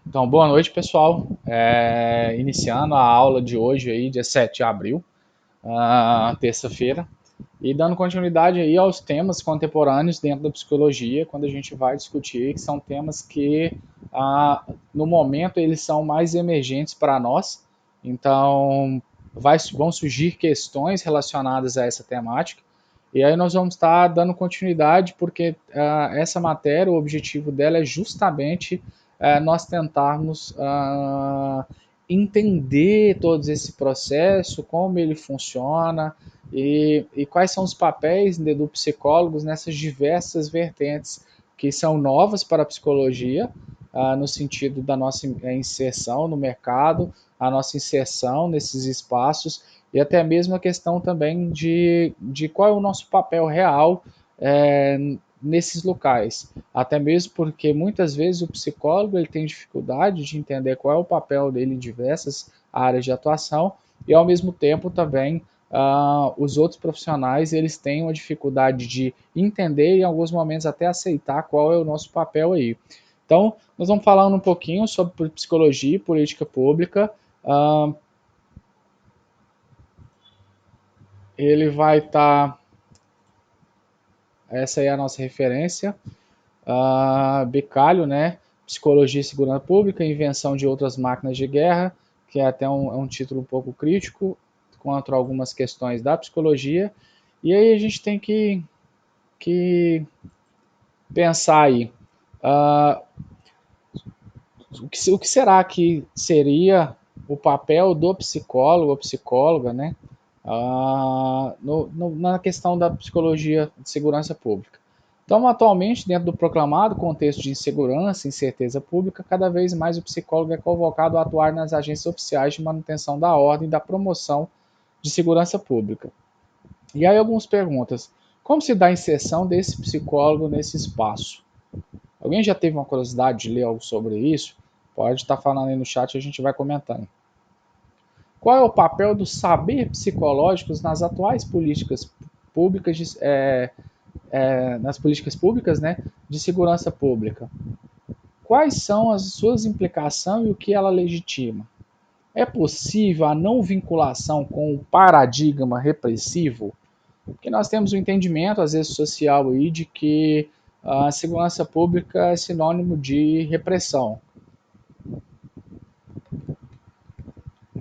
Então, boa noite, pessoal. Iniciando a aula de hoje, aí, dia 7 de abril, terça-feira, e dando continuidade aí aos temas contemporâneos dentro da psicologia, quando a gente vai discutir, que são temas que, no momento, eles são mais emergentes para nós. Então, vão surgir questões relacionadas a essa temática, e aí nós vamos estar dando continuidade, porque essa matéria, o objetivo dela é justamente nós tentarmos entender todo esse processo, como ele funciona e quais são os papéis do psicólogos nessas diversas vertentes que são novas para a psicologia, no sentido da nossa inserção no mercado, a nossa inserção nesses espaços e até mesmo a questão também de qual é o nosso papel real nesses locais. Até mesmo porque muitas vezes o psicólogo ele tem dificuldade de entender qual é o papel dele em diversas áreas de atuação e ao mesmo tempo também os outros profissionais eles têm uma dificuldade de entender e em alguns momentos até aceitar qual é o nosso papel aí. Então, nós vamos falar um pouquinho sobre psicologia e política pública. Ele vai estar. Essa aí é a nossa referência. Bicalho, né? Psicologia e Segurança Pública, Invenção de Outras Máquinas de Guerra, que é até um título um pouco crítico contra algumas questões da psicologia. E aí a gente tem que pensar aí. Uh, o que será que seria o papel do psicólogo ou psicóloga, né? Na questão da psicologia de segurança pública. Então, atualmente, dentro do proclamado contexto de insegurança e incerteza pública, cada vez mais o psicólogo é convocado a atuar nas agências oficiais de manutenção da ordem e da promoção de segurança pública. E aí algumas perguntas. Como se dá a inserção desse psicólogo nesse espaço? Alguém já teve uma curiosidade de ler algo sobre isso? Pode estar falando aí no chat e a gente vai comentando. Qual é o papel dos saberes psicológicos nas atuais políticas públicas, nas políticas públicas, né, de segurança pública? Quais são as suas implicações e o que ela legitima? É possível a não vinculação com o paradigma repressivo? Porque nós temos um entendimento, às vezes social, aí, de que a segurança pública é sinônimo de repressão.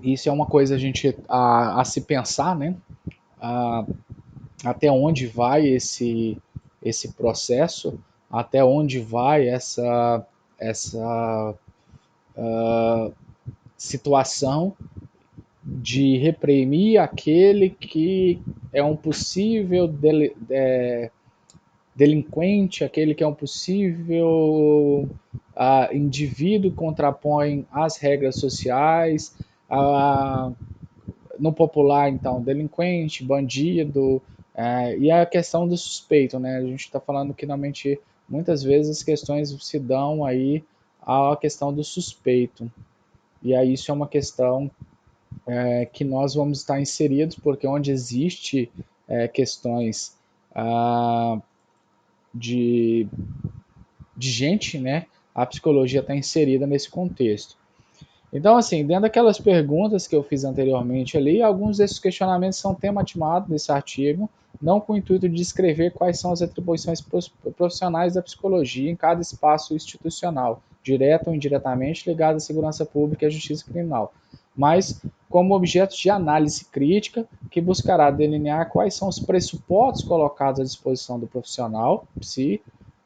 Isso é uma coisa a se pensar, né? Até onde vai esse processo, até onde vai essa situação de reprimir aquele que é um possível delinquente, aquele que é um possível indivíduo que contrapõe as regras sociais, no popular, então, delinquente, bandido, e a questão do suspeito, né? A gente está falando que, normalmente, muitas vezes as questões se dão aí à questão do suspeito. E aí isso é uma questão que nós vamos estar inseridos, porque onde existe questões de, de gente, né? A psicologia está inserida nesse contexto. Então, assim, dentro daquelas perguntas que eu fiz anteriormente ali, alguns desses questionamentos são tematizados nesse artigo, não com o intuito de descrever quais são as atribuições profissionais da psicologia em cada espaço institucional, direto ou indiretamente ligado à segurança pública e à justiça criminal, mas como objeto de análise crítica que buscará delinear quais são os pressupostos colocados à disposição do profissional,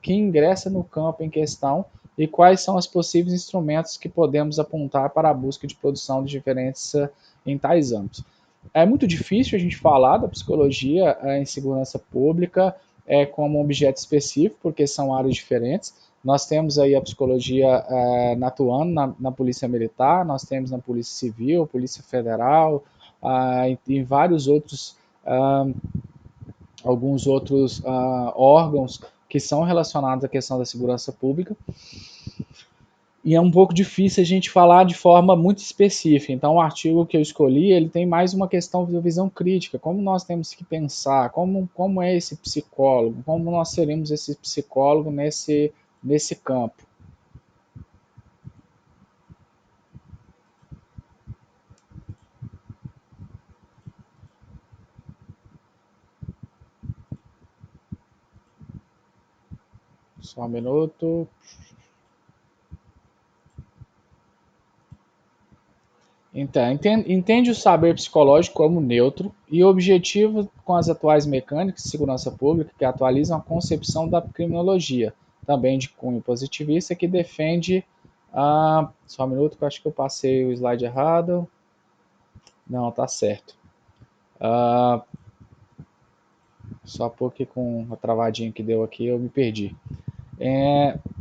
que ingressa no campo em questão e quais são os possíveis instrumentos que podemos apontar para a busca de produção de diferença em tais âmbitos. É muito difícil a gente falar da psicologia em segurança pública como um objeto específico, porque são áreas diferentes. Nós temos aí a psicologia atuando na Polícia Militar, nós temos na Polícia Civil, Polícia Federal, e vários outros, alguns outros órgãos que são relacionados à questão da segurança pública. E é um pouco difícil a gente falar de forma muito específica. Então, o artigo que eu escolhi, ele tem mais uma questão de visão crítica. Como nós temos que pensar, como é esse psicólogo, como nós seremos esse psicólogo nesse campo. Só um minuto. Então, entende o saber psicológico como neutro e objetivo com as atuais mecânicas de segurança pública que atualizam a concepção da criminologia, também de cunho positivista, que defende. Só um minuto, que eu acho que eu passei o slide errado. Não, tá certo. Só porque com a travadinha que deu aqui eu me perdi.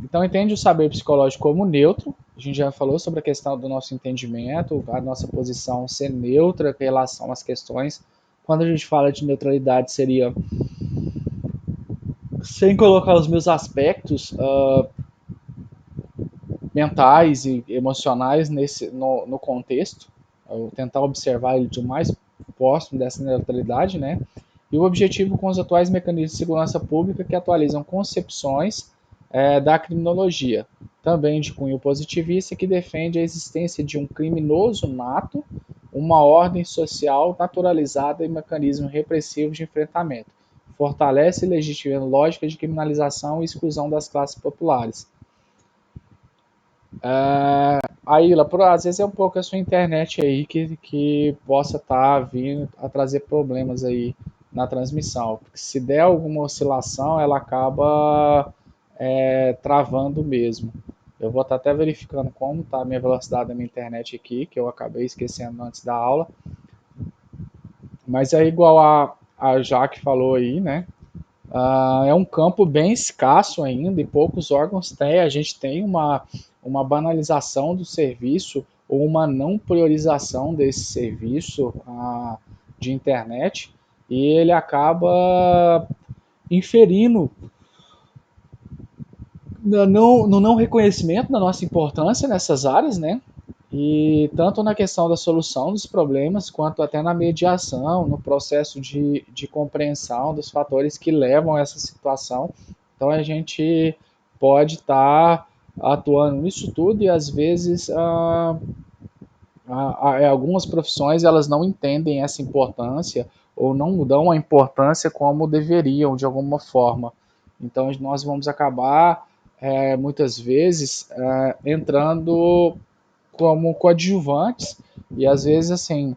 Então, entende o saber psicológico como neutro. A gente já falou sobre a questão do nosso entendimento, a nossa posição ser neutra em relação às questões. Quando a gente fala de neutralidade, seria sem colocar os meus aspectos mentais e emocionais no contexto, tentar observar ele de mais próximo dessa neutralidade, né? E o objetivo com os atuais mecanismos de segurança pública que atualizam concepções da criminologia, também de cunho positivista, que defende a existência de um criminoso nato, uma ordem social naturalizada e mecanismos repressivos de enfrentamento. Fortalece e legitima lógica de criminalização e exclusão das classes populares. Aila, às vezes é um pouco a sua internet aí que possa estar vindo a trazer problemas aí na transmissão. Porque se der alguma oscilação, ela acaba travando mesmo. Eu vou estar até verificando como está a minha velocidade da minha internet aqui, que eu acabei esquecendo antes da aula. Mas é igual a Jaque falou aí, né? É um campo bem escasso ainda e poucos órgãos têm. A gente tem uma banalização do serviço ou uma não priorização desse serviço de internet e ele acaba inferindo no não reconhecimento da nossa importância nessas áreas, né? E tanto na questão da solução dos problemas, quanto até na mediação, no processo de compreensão dos fatores que levam a essa situação. Então a gente pode estar atuando nisso tudo e às vezes algumas profissões elas não entendem essa importância ou não dão a importância como deveriam de alguma forma. Então nós vamos acabar muitas vezes entrando como coadjuvantes e às vezes assim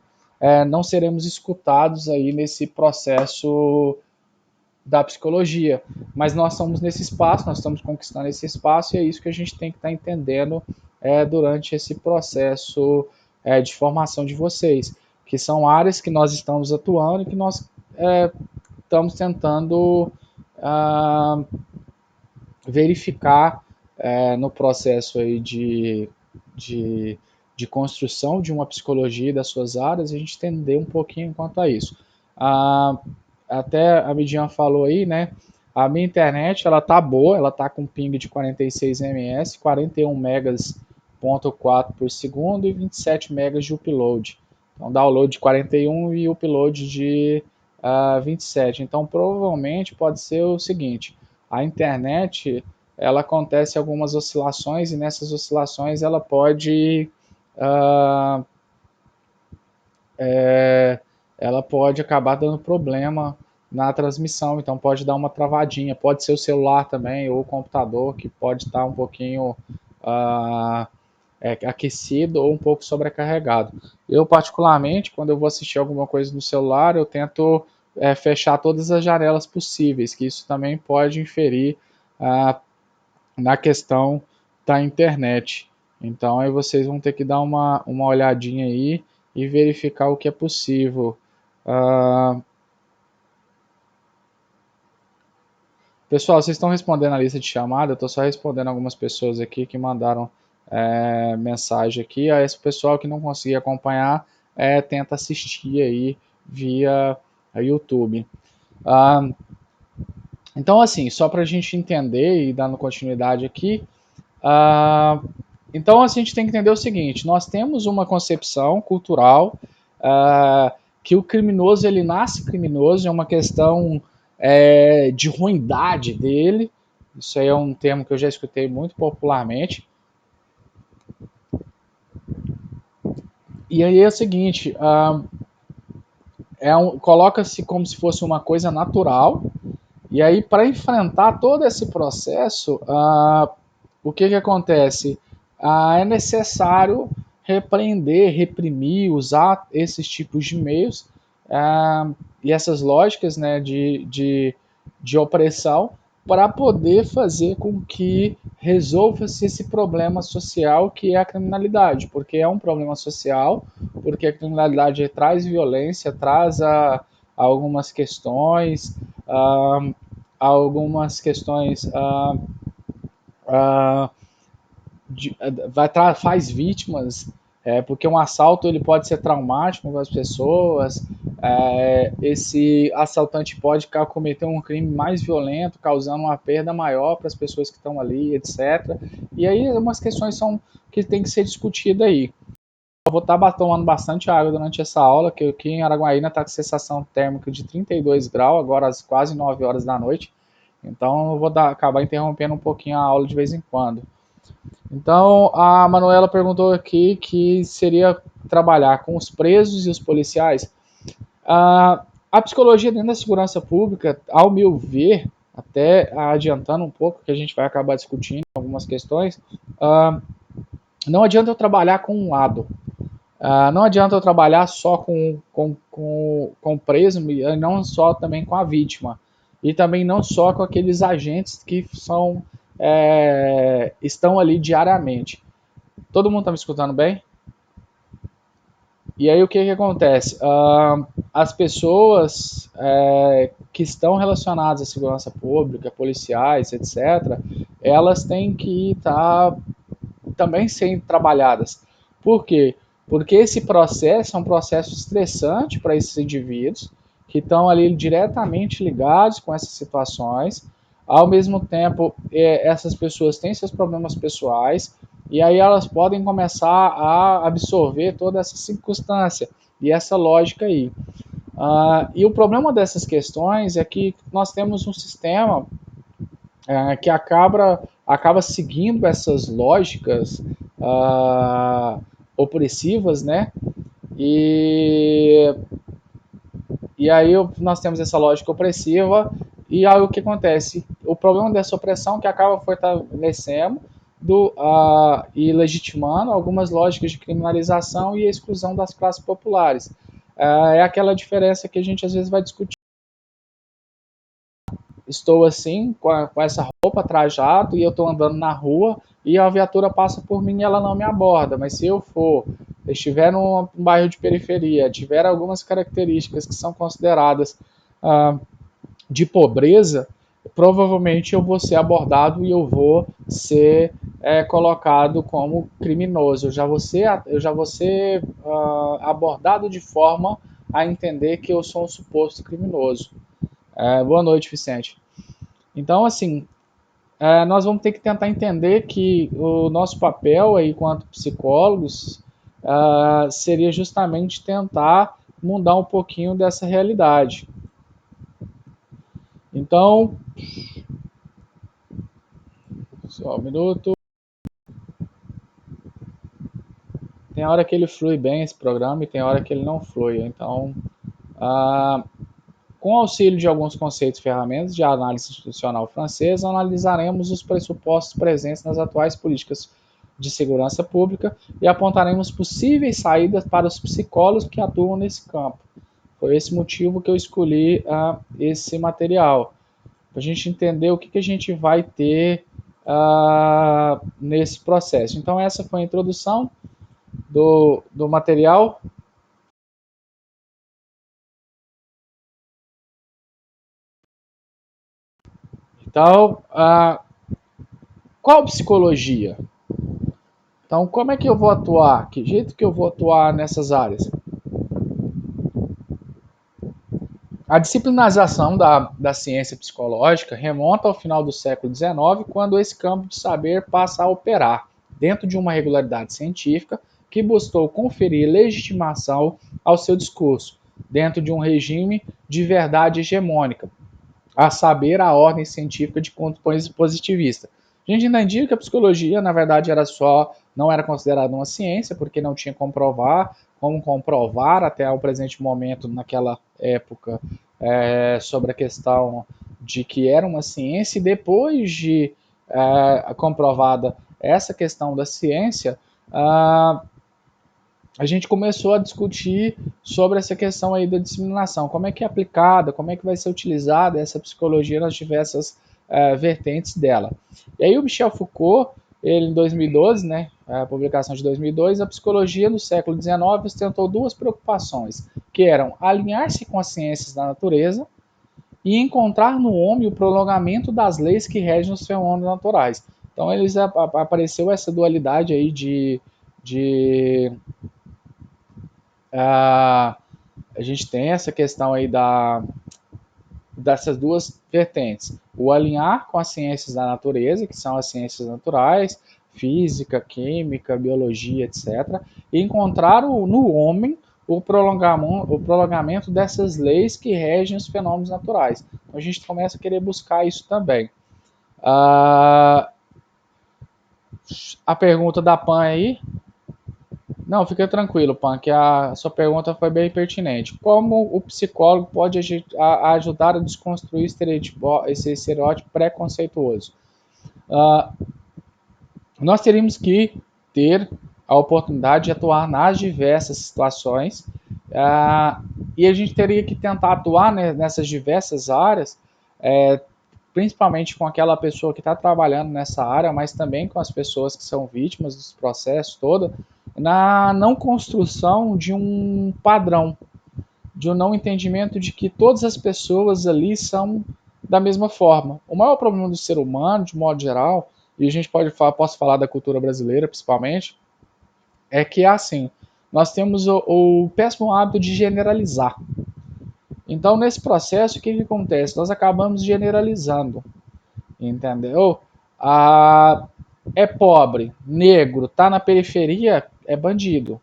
não seremos escutados aí nesse processo da psicologia, mas nós estamos nesse espaço, nós estamos conquistando esse espaço e é isso que a gente tem que estar entendendo durante esse processo de formação de vocês, que são áreas que nós estamos atuando e que nós estamos tentando verificar no processo aí de, de construção de uma psicologia das suas áreas, a gente entender um pouquinho quanto a isso. Até a Midian falou aí, né? A minha internet, ela tá boa, ela tá com ping de 46 ms, 41 megas.4 por segundo e 27 megas de upload. Então, download de 41 e upload de 27. Então, provavelmente pode ser o seguinte, a internet, ela acontece algumas oscilações e nessas oscilações ela pode ela pode acabar dando problema na transmissão, então pode dar uma travadinha, pode ser o celular também ou o computador que pode estar um pouquinho aquecido ou um pouco sobrecarregado. Eu particularmente, quando eu vou assistir alguma coisa no celular, eu tento fechar todas as janelas possíveis, que isso também pode inferir na questão da internet. Então aí vocês vão ter que dar uma olhadinha aí e verificar o que é possível. Pessoal, vocês estão respondendo a lista de chamada, eu estou só respondendo algumas pessoas aqui que mandaram mensagem aqui. Aí esse pessoal que não conseguir acompanhar, tenta assistir aí via YouTube. Então, assim, só para a gente entender e dando continuidade aqui, então a gente tem que entender o seguinte: nós temos uma concepção cultural que o criminoso ele nasce criminoso, é uma questão de ruindade dele. Isso aí é um termo que eu já escutei muito popularmente. E aí é o seguinte: coloca-se como se fosse uma coisa natural E aí, para enfrentar todo esse processo, o que acontece? É necessário repreender, reprimir, usar esses tipos de meios e essas lógicas, né, de opressão para poder fazer com que resolva-se esse problema social que é a criminalidade, porque é um problema social, porque a criminalidade traz violência, traz algumas questões, uh, algumas questões uh, faz vítimas, porque um assalto ele pode ser traumático para as pessoas, esse assaltante pode cometer um crime mais violento, causando uma perda maior para as pessoas que estão ali, etc. E aí umas questões são que tem que ser discutida aí. Eu vou estar tomando bastante água durante essa aula, que aqui em Araguaína está com sensação térmica de 32 graus, agora às quase 9 horas da noite. Então eu vou acabar interrompendo um pouquinho a aula de vez em quando. Então, a Manuela perguntou aqui que seria trabalhar com os presos e os policiais. A psicologia dentro da segurança pública, ao meu ver, até adiantando um pouco, que a gente vai acabar discutindo algumas questões, não adianta eu trabalhar com um lado. Não adianta eu trabalhar só com o preso, e não só também com a vítima. E também não só com aqueles agentes que estão ali diariamente. Todo mundo está me escutando bem? E aí o que acontece? As pessoas que estão relacionadas à segurança pública, policiais, etc., elas têm que estar também sendo trabalhadas. Por quê? Porque esse processo é um processo estressante para esses indivíduos que estão ali diretamente ligados com essas situações. Ao mesmo tempo, essas pessoas têm seus problemas pessoais e aí elas podem começar a absorver toda essa circunstância e essa lógica aí. E o problema dessas questões é que nós temos um sistema que acaba seguindo essas lógicas opressivas, né? E, e aí nós temos essa lógica opressiva e aí o que acontece? O problema dessa opressão que acaba fortalecendo e legitimando algumas lógicas de criminalização e exclusão das classes populares. É aquela diferença que a gente às vezes vai discutir. Estou assim, com essa roupa, trajado, e eu estou andando na rua e a viatura passa por mim e ela não me aborda. Mas se eu estiver num bairro de periferia, tiver algumas características que são consideradas de pobreza, provavelmente eu vou ser abordado e eu vou ser colocado como criminoso. Eu já vou ser abordado de forma a entender que eu sou um suposto criminoso. Boa noite, Vicente. Então, assim, nós vamos ter que tentar entender que o nosso papel aí, enquanto psicólogos, seria justamente tentar mudar um pouquinho dessa realidade. Então, só um minuto. Tem hora que ele flui bem esse programa e tem hora que ele não flui. Então, com o auxílio de alguns conceitos e ferramentas de análise institucional francesa, analisaremos os pressupostos presentes nas atuais políticas de segurança pública e apontaremos possíveis saídas para os psicólogos que atuam nesse campo. Foi esse motivo que eu escolhi esse material, para a gente entender o que a gente vai ter nesse processo. Então, essa foi a introdução do material. Então, qual psicologia? Então, como é que eu vou atuar? Que jeito que eu vou atuar nessas áreas? A disciplinarização da ciência psicológica remonta ao final do século XIX, quando esse campo de saber passa a operar dentro de uma regularidade científica que buscou conferir legitimação ao seu discurso, dentro de um regime de verdade hegemônica, a saber, a ordem científica de ponto positivista. A gente entendia que a psicologia, na verdade, não era considerada uma ciência, porque não tinha como comprovar até o presente momento, naquela época, sobre a questão de que era uma ciência, e depois de comprovada essa questão da ciência, a gente começou a discutir sobre essa questão aí da disseminação, como é que é aplicada, como é que vai ser utilizada essa psicologia nas diversas vertentes dela. E aí o Michel Foucault, ele em 2012, né, a publicação de 2002, a psicologia no século XIX ostentou duas preocupações, que eram alinhar-se com as ciências da natureza e encontrar no homem o prolongamento das leis que regem os fenômenos naturais. Então eles apareceu essa dualidade aí de a gente tem essa questão aí dessas duas vertentes. O alinhar com as ciências da natureza, que são as ciências naturais, física, química, biologia, etc. E encontrar no homem o prolongamento dessas leis que regem os fenômenos naturais. Então a gente começa a querer buscar isso também. A pergunta da Pan aí. Não, fica tranquilo, Pan, que a sua pergunta foi bem pertinente. Como o psicólogo pode ajudar a desconstruir esse estereótipo preconceituoso? Nós teríamos que ter a oportunidade de atuar nas diversas situações e a gente teria que tentar atuar nessas diversas áreas, principalmente com aquela pessoa que está trabalhando nessa área, mas também com as pessoas que são vítimas dos processos todo, na não construção de um padrão, de um não entendimento de que todas as pessoas ali são da mesma forma. O maior problema do ser humano, de modo geral, e a gente posso falar da cultura brasileira principalmente, é que é assim, nós temos o péssimo hábito de generalizar. Então, nesse processo, o que acontece? Nós acabamos generalizando, entendeu? É pobre, negro, tá na periferia, é bandido.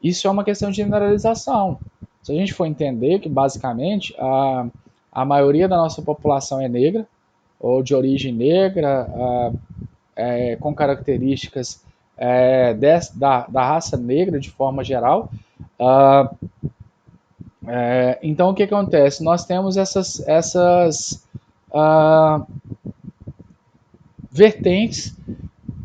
Isso é uma questão de generalização. Se a gente for entender que, basicamente, a maioria da nossa população é negra, ou de origem negra, com características da raça negra de forma geral. Então, o que acontece? Nós temos essas vertentes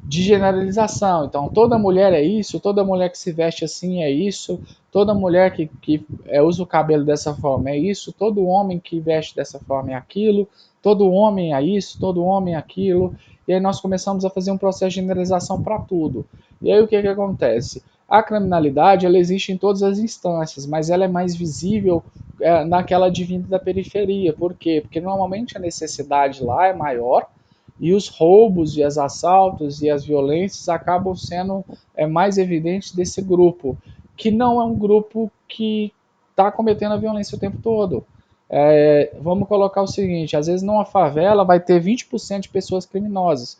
de generalização. Então, toda mulher é isso, toda mulher que se veste assim é isso, toda mulher que usa o cabelo dessa forma é isso, todo homem que veste dessa forma é aquilo, todo homem é isso, todo homem é aquilo. E aí nós começamos a fazer um processo de generalização para tudo. E aí o que acontece? A criminalidade ela existe em todas as instâncias, mas ela é mais visível naquela advinda da periferia. Por quê? Porque normalmente a necessidade lá é maior, e os roubos e os assaltos e as violências acabam sendo mais evidentes desse grupo, que não é um grupo que está cometendo a violência o tempo todo. Vamos colocar o seguinte, às vezes numa favela vai ter 20% de pessoas criminosas,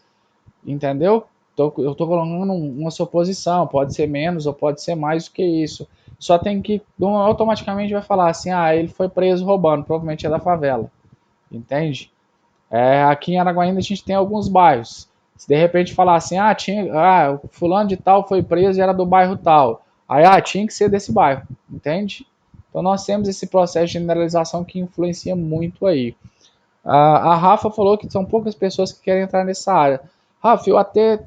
entendeu? Eu estou colocando uma suposição, pode ser menos ou pode ser mais do que isso. Só tem que, automaticamente vai falar assim, ele foi preso roubando, provavelmente é da favela, entende? Aqui em Araguaína a gente tem alguns bairros. Se de repente falar assim, o fulano de tal foi preso e era do bairro tal. Aí, tinha que ser desse bairro, entende? Então nós temos esse processo de generalização que influencia muito aí. A Rafa falou que são poucas pessoas que querem entrar nessa área. Rafa,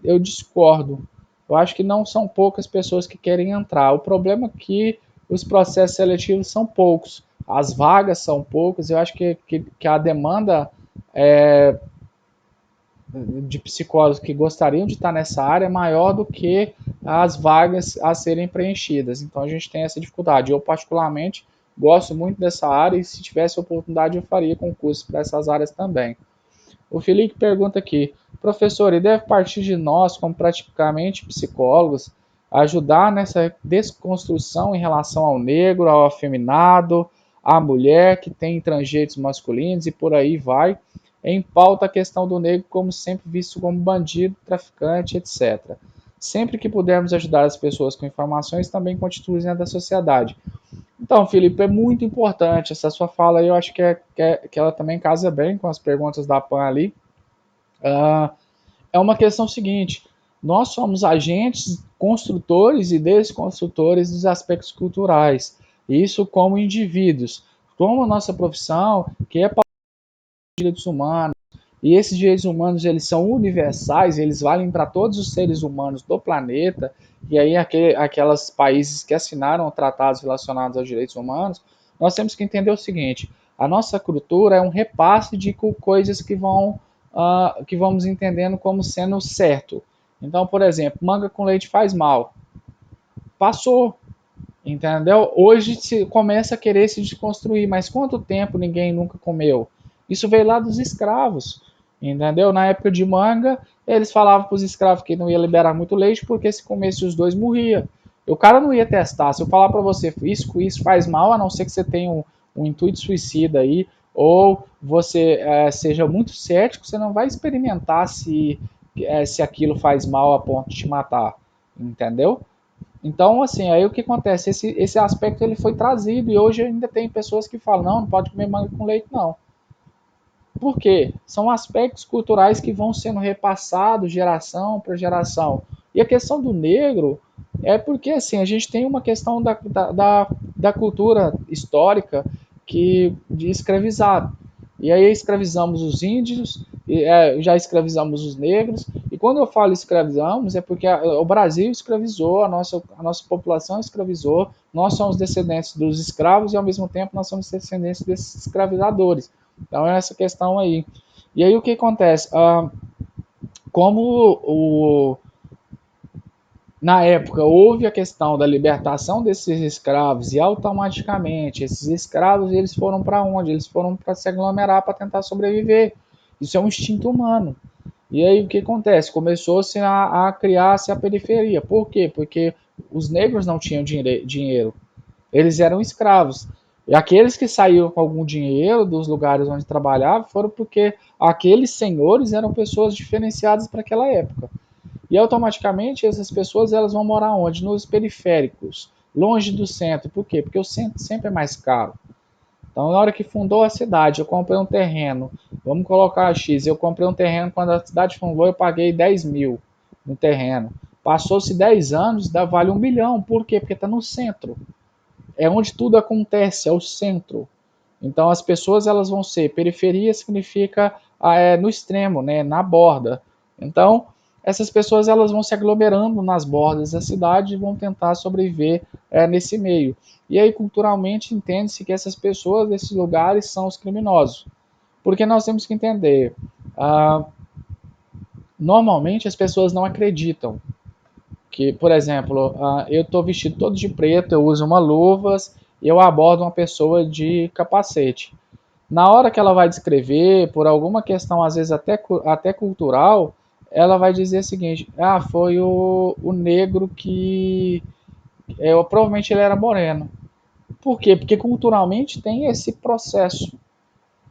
eu discordo. Eu acho que não são poucas pessoas que querem entrar. O problema é que os processos seletivos são poucos, as vagas são poucas. Eu acho que a demanda de psicólogos que gostariam de estar nessa área é maior do que as vagas a serem preenchidas. Então a gente tem essa dificuldade. Eu, particularmente, gosto muito dessa área e se tivesse oportunidade eu faria concurso para essas áreas também. O Felipe pergunta aqui, professor, e deve partir de nós, como praticamente psicólogos, ajudar nessa desconstrução em relação ao negro, ao afeminado, à mulher que tem trejeitos masculinos e por aí vai, em pauta a questão do negro como sempre visto como bandido, traficante, etc. Sempre que pudermos ajudar as pessoas com informações, também constituem da sociedade. Então, Felipe, é muito importante essa sua fala aí, eu acho que ela também casa bem com as perguntas da PAN ali. É uma questão seguinte, nós somos agentes construtores e desconstrutores dos aspectos culturais, isso como indivíduos. Como a nossa profissão, que é direitos humanos, e esses direitos humanos eles são universais, eles valem para todos os seres humanos do planeta, e aí aqueles países que assinaram tratados relacionados aos direitos humanos, nós temos que entender o seguinte: a nossa cultura é um repasse de coisas que vamos entendendo como sendo certo. Então, por exemplo, manga com leite faz mal. Passou, entendeu? Hoje se começa a querer se desconstruir, mas quanto tempo ninguém nunca comeu? Isso veio lá dos escravos, entendeu? Na época de manga, eles falavam para os escravos que não ia liberar muito leite, porque se comesse os dois morria. O cara não ia testar. Se eu falar para você isso faz mal, a não ser que você tenha um intuito suicida aí, ou você seja muito cético, você não vai experimentar se aquilo faz mal a ponto de te matar, entendeu? Então, assim, aí o que acontece? Esse aspecto ele foi trazido e hoje ainda tem pessoas que falam, não pode comer manga com leite, não. Por quê? São aspectos culturais que vão sendo repassados geração para geração. E a questão do negro é porque, assim, a gente tem uma questão da cultura histórica de escravizado. E aí escravizamos os índios, já escravizamos os negros. E quando eu falo escravizamos, é porque o Brasil escravizou, a nossa população escravizou, nós somos descendentes dos escravos e ao mesmo tempo nós somos descendentes desses escravizadores. Então é essa questão aí. E aí o que acontece? Como na época houve a questão da libertação desses escravos e automaticamente esses escravos eles foram para onde? Eles foram para se aglomerar para tentar sobreviver. Isso é um instinto humano. E aí o que acontece? Começou-se a criar-se a periferia. Por quê? Porque os negros não tinham dinheiro. Eles eram escravos. E aqueles que saíram com algum dinheiro dos lugares onde trabalhavam foram porque aqueles senhores eram pessoas diferenciadas para aquela época. E automaticamente essas pessoas elas vão morar onde? Nos periféricos, longe do centro. Por quê? Porque o centro sempre é mais caro. Então, na hora que fundou a cidade, eu comprei um terreno. Vamos colocar X. Eu comprei um terreno quando a cidade fundou, eu paguei 10 mil no terreno. Passou-se 10 anos, vale 1 milhão. Por quê? Porque está no centro. É onde tudo acontece, é o centro. Então as pessoas elas vão ser periferia significa no extremo, né, na borda. Então essas pessoas elas vão se aglomerando nas bordas da cidade e vão tentar sobreviver nesse meio. E aí culturalmente entende-se que essas pessoas desses lugares são os criminosos, porque nós temos que entender. Normalmente as pessoas não acreditam que, por exemplo, eu estou vestido todo de preto, eu uso uma luvas e eu abordo uma pessoa de capacete. Na hora que ela vai descrever, por alguma questão, às vezes até cultural, ela vai dizer o seguinte: foi o negro que. Provavelmente ele era moreno. Por quê? Porque culturalmente tem esse processo.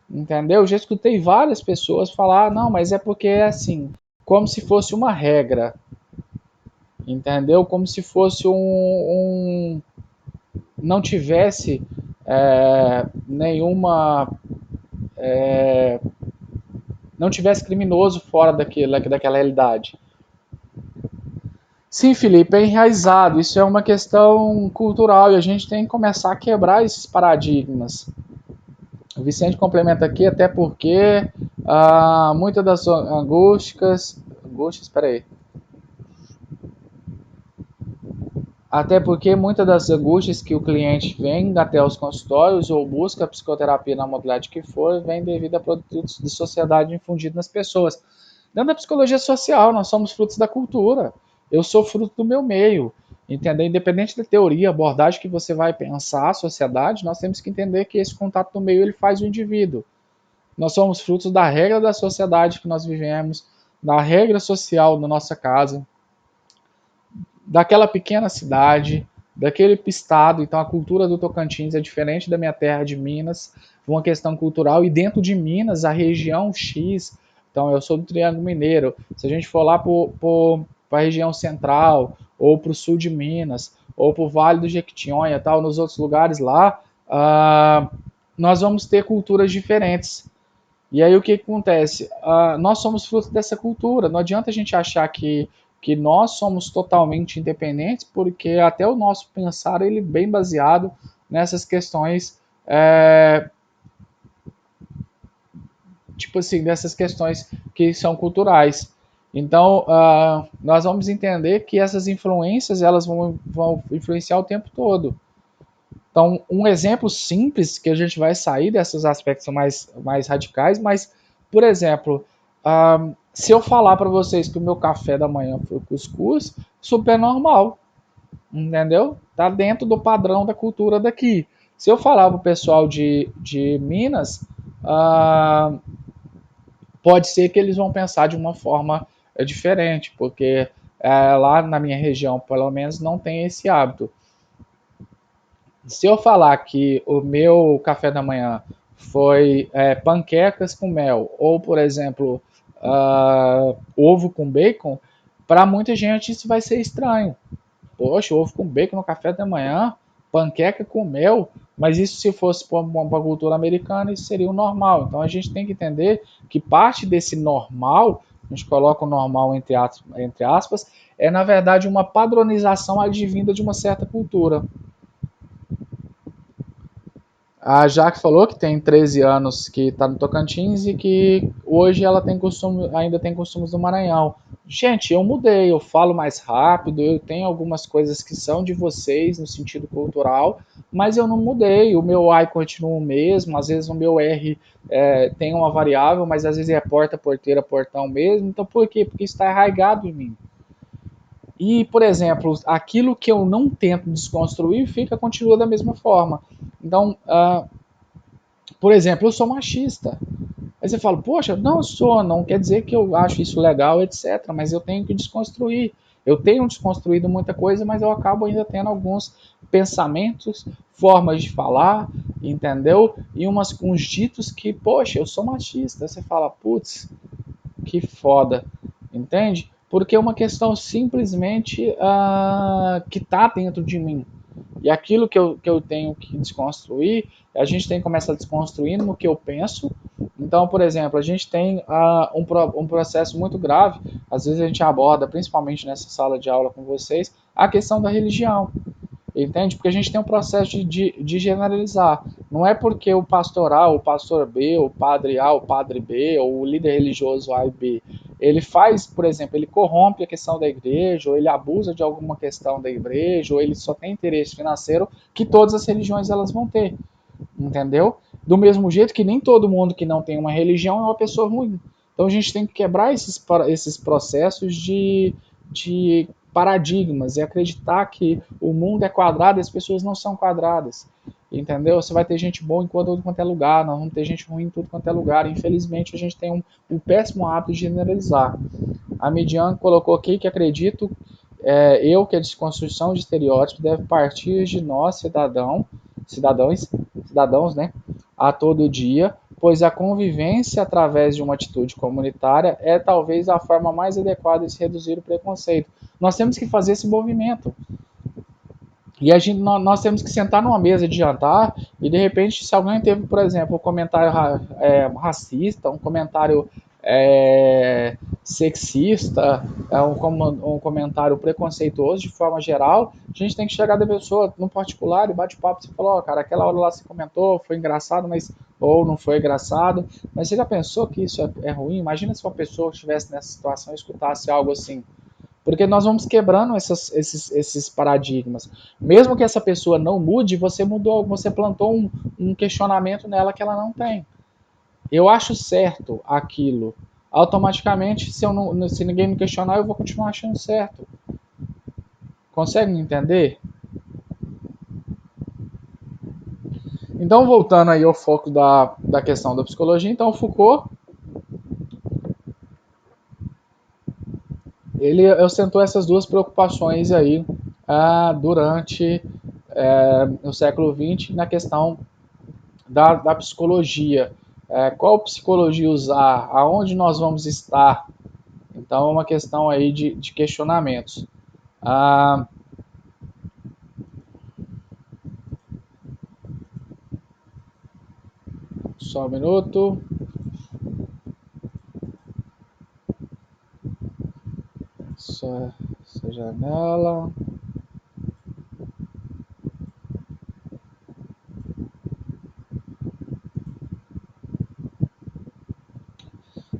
Entendeu? Eu já escutei várias pessoas falar: não, mas é porque é assim, como se fosse uma regra. Entendeu? Como se fosse não tivesse nenhuma. Não tivesse criminoso fora daquela realidade. Sim, Felipe, é enraizado. Isso é uma questão cultural e a gente tem que começar a quebrar esses paradigmas. O Vicente complementa aqui, até porque muitas das angústias. Peraí. Até porque muitas das angústias que o cliente vem até os consultórios ou busca a psicoterapia na modalidade que for, vem devido a produtos de sociedade infundidos nas pessoas. Dentro da psicologia social, nós somos frutos da cultura. Eu sou fruto do meu meio. Entender? Independente da teoria, abordagem que você vai pensar a sociedade, nós temos que entender que esse contato do meio ele faz o indivíduo. Nós somos frutos da regra da sociedade que nós vivemos, da regra social da nossa casa, daquela pequena cidade, daquele estado. Então a cultura do Tocantins é diferente da minha terra de Minas, uma questão cultural. E dentro de Minas, a região X, então eu sou do Triângulo Mineiro. Se a gente for lá para a região central, ou para o sul de Minas, ou para o Vale do Jequitinhonha, tal, nos outros lugares lá, nós vamos ter culturas diferentes. E aí o que acontece? Nós somos fruto dessa cultura. Não adianta a gente achar que nós somos totalmente independentes, porque até o nosso pensar ele é bem baseado nessas questões tipo assim, dessas questões que são culturais. Então, nós vamos entender que essas influências elas vão influenciar o tempo todo. Então, um exemplo simples que a gente vai sair desses aspectos mais radicais, mas, por exemplo, se eu falar para vocês que o meu café da manhã foi cuscuz, super normal, entendeu? Tá dentro do padrão da cultura daqui. Se eu falar para o pessoal de Minas, uh, pode ser que eles vão pensar de uma forma diferente, porque lá na minha região, pelo menos, não tem esse hábito. Se eu falar que o meu café da manhã foi panquecas com mel, ou, por exemplo, ovo com bacon, para muita gente isso vai ser estranho. Poxa, ovo com bacon no café da manhã, panqueca com mel, mas isso se fosse para a cultura americana, isso seria o normal. Então a gente tem que entender que parte desse normal, a gente coloca o normal entre aspas, é na verdade uma padronização advinda de uma certa cultura. A Jaque falou que tem 13 anos que está no Tocantins e que hoje ela ainda tem costumes do Maranhão. Gente, eu mudei, eu falo mais rápido, eu tenho algumas coisas que são de vocês no sentido cultural, mas eu não mudei. O meu I continua o mesmo, às vezes o meu R tem uma variável, mas às vezes é porta, porteira, portão mesmo. Então por quê? Porque está arraigado em mim. E, por exemplo, aquilo que eu não tento desconstruir continua da mesma forma. Então, por exemplo, eu sou machista. Aí você fala, poxa, não sou, não quer dizer que eu acho isso legal, etc. Mas eu tenho que desconstruir. Eu tenho desconstruído muita coisa, mas eu acabo ainda tendo alguns pensamentos, formas de falar, entendeu? E uns ditos que, poxa, eu sou machista. Você fala, putz, que foda, entende? Porque é uma questão simplesmente que está dentro de mim. E aquilo que eu tenho que desconstruir, a gente tem que começar desconstruindo no que eu penso. Então, por exemplo, a gente tem um processo muito grave, às vezes a gente aborda, principalmente nessa sala de aula com vocês, a questão da religião. Entende? Porque a gente tem um processo de generalizar. Não é porque o pastor A, o pastor B, o padre A, o padre B, ou o líder religioso A e B, ele faz, por exemplo, ele corrompe a questão da igreja, ou ele abusa de alguma questão da igreja, ou ele só tem interesse financeiro, que todas as religiões elas vão ter. Entendeu? Do mesmo jeito que nem todo mundo que não tem uma religião é uma pessoa ruim. Então a gente tem que quebrar esses processos de paradigmas e acreditar que o mundo é quadrado e as pessoas não são quadradas. Entendeu? Você vai ter gente boa em todo quanto é lugar, nós vamos ter gente ruim em tudo quanto é lugar. Infelizmente, a gente tem um péssimo hábito de generalizar. A Midian colocou aqui que acredito, que a desconstrução de estereótipos deve partir de nós, cidadãos, né, a todo dia, pois a convivência através de uma atitude comunitária é talvez a forma mais adequada de se reduzir o preconceito. Nós temos que fazer esse movimento. E nós temos que sentar numa mesa de jantar e, de repente, se alguém teve, por exemplo, um comentário racista, um comentário sexista, um comentário preconceituoso de forma geral, a gente tem que chegar da pessoa no particular e bate papo e falar, cara, aquela hora lá você comentou, foi engraçado, mas ou não foi engraçado, mas você já pensou que isso é ruim? Imagina se uma pessoa estivesse nessa situação e escutasse algo assim. Porque nós vamos quebrando esses paradigmas. Mesmo que essa pessoa não mude, você plantou um questionamento nela que ela não tem. Eu acho certo aquilo. Automaticamente, se ninguém me questionar, eu vou continuar achando certo. Consegue me entender? Então, voltando aí ao foco da questão da psicologia, então Foucault, ele ostentou essas duas preocupações aí durante o século XX na questão da psicologia. Qual psicologia usar? Aonde nós vamos estar? Então é uma questão aí de questionamentos. Só um minuto. Só essa janela.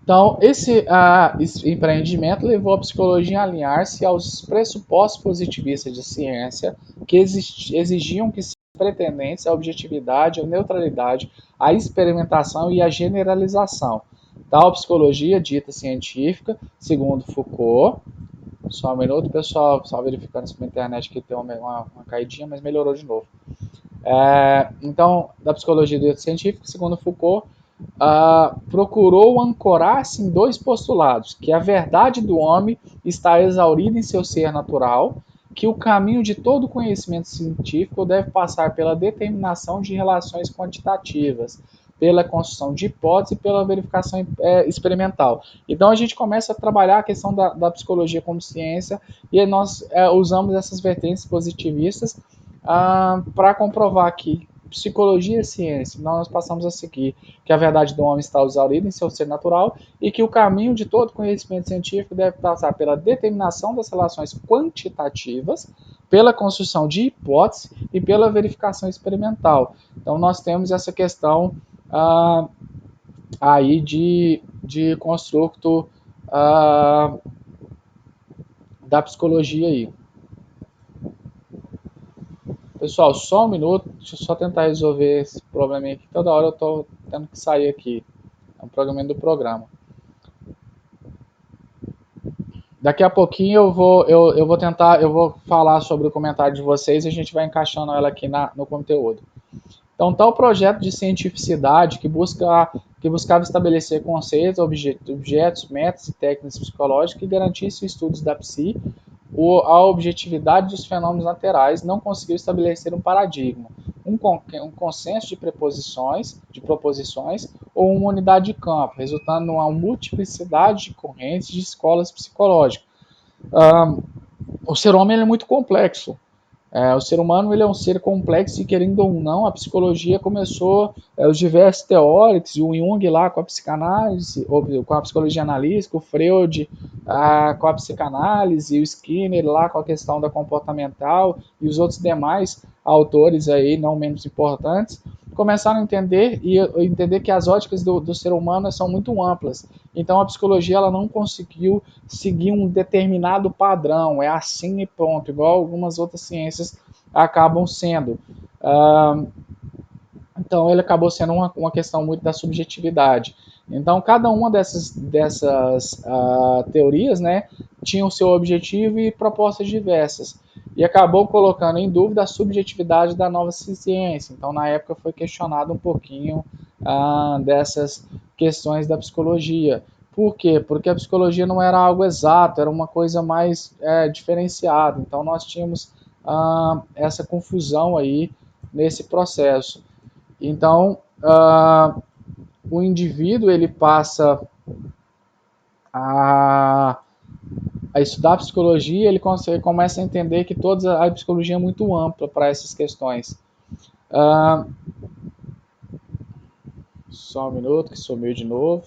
Então, esse empreendimento levou a psicologia a alinhar-se aos pressupostos positivistas de ciência, que exigiam que se pretendentes a objetividade, a neutralidade, a experimentação e a generalização. Tal psicologia dita científica, segundo Foucault. Só um minuto, pessoal, só verificando se na internet que tem uma caidinha, mas melhorou de novo. Então, da psicologia dita científica, segundo Foucault, procurou ancorar-se em dois postulados: que a verdade do homem está exaurida em seu ser natural, que o caminho de todo conhecimento científico deve passar pela determinação de relações quantitativas, pela construção de hipóteses e pela verificação experimental. Então a gente começa a trabalhar a questão da psicologia como ciência e nós usamos essas vertentes positivistas para comprovar que psicologia é ciência. Nós passamos a seguir que a verdade do homem está exaurida em seu ser natural e que o caminho de todo conhecimento científico deve passar pela determinação das relações quantitativas, pela construção de hipóteses e pela verificação experimental. Então nós temos essa questão aí de construto da psicologia aí. Pessoal, só um minuto, deixa eu só tentar resolver esse probleminha aqui. Toda hora eu tô tendo que sair aqui. É um programinha do programa. Daqui a pouquinho eu vou falar sobre o comentário de vocês e a gente vai encaixando ela aqui no conteúdo. Então, tal projeto de cientificidade que buscava estabelecer conceitos, objetos, métodos e técnicas psicológicas que garantissem estudos da psi, a objetividade dos fenômenos laterais, não conseguiu estabelecer um paradigma, um consenso de proposições ou uma unidade de campo, resultando numa multiplicidade de correntes de escolas psicológicas. O ser humano é muito complexo. O ser humano ele é um ser complexo e, querendo ou não, a psicologia começou, os diversos teóricos, o Jung lá com a psicanálise, ou com a psicologia analítica, o Freud com a psicanálise, o Skinner lá com a questão da comportamental e os outros demais autores aí, não menos importantes, começaram a entender que as óticas do ser humano são muito amplas. Então a psicologia ela não conseguiu seguir um determinado padrão, é assim e pronto, igual algumas outras ciências acabam sendo. Então ele acabou sendo uma questão muito da subjetividade. Então cada uma dessas teorias, né, tinha o seu objetivo e propostas diversas. E acabou colocando em dúvida a subjetividade da nova ciência. Então na época foi questionado um pouquinho dessas questões da psicologia. Por quê? Porque a psicologia não era algo exato, era uma coisa mais diferenciada. Então nós tínhamos essa confusão aí nesse processo. Então, o indivíduo ele passa a estudar psicologia, ele começa a entender que toda a psicologia é muito ampla para essas questões. Só um minuto que sumiu de novo.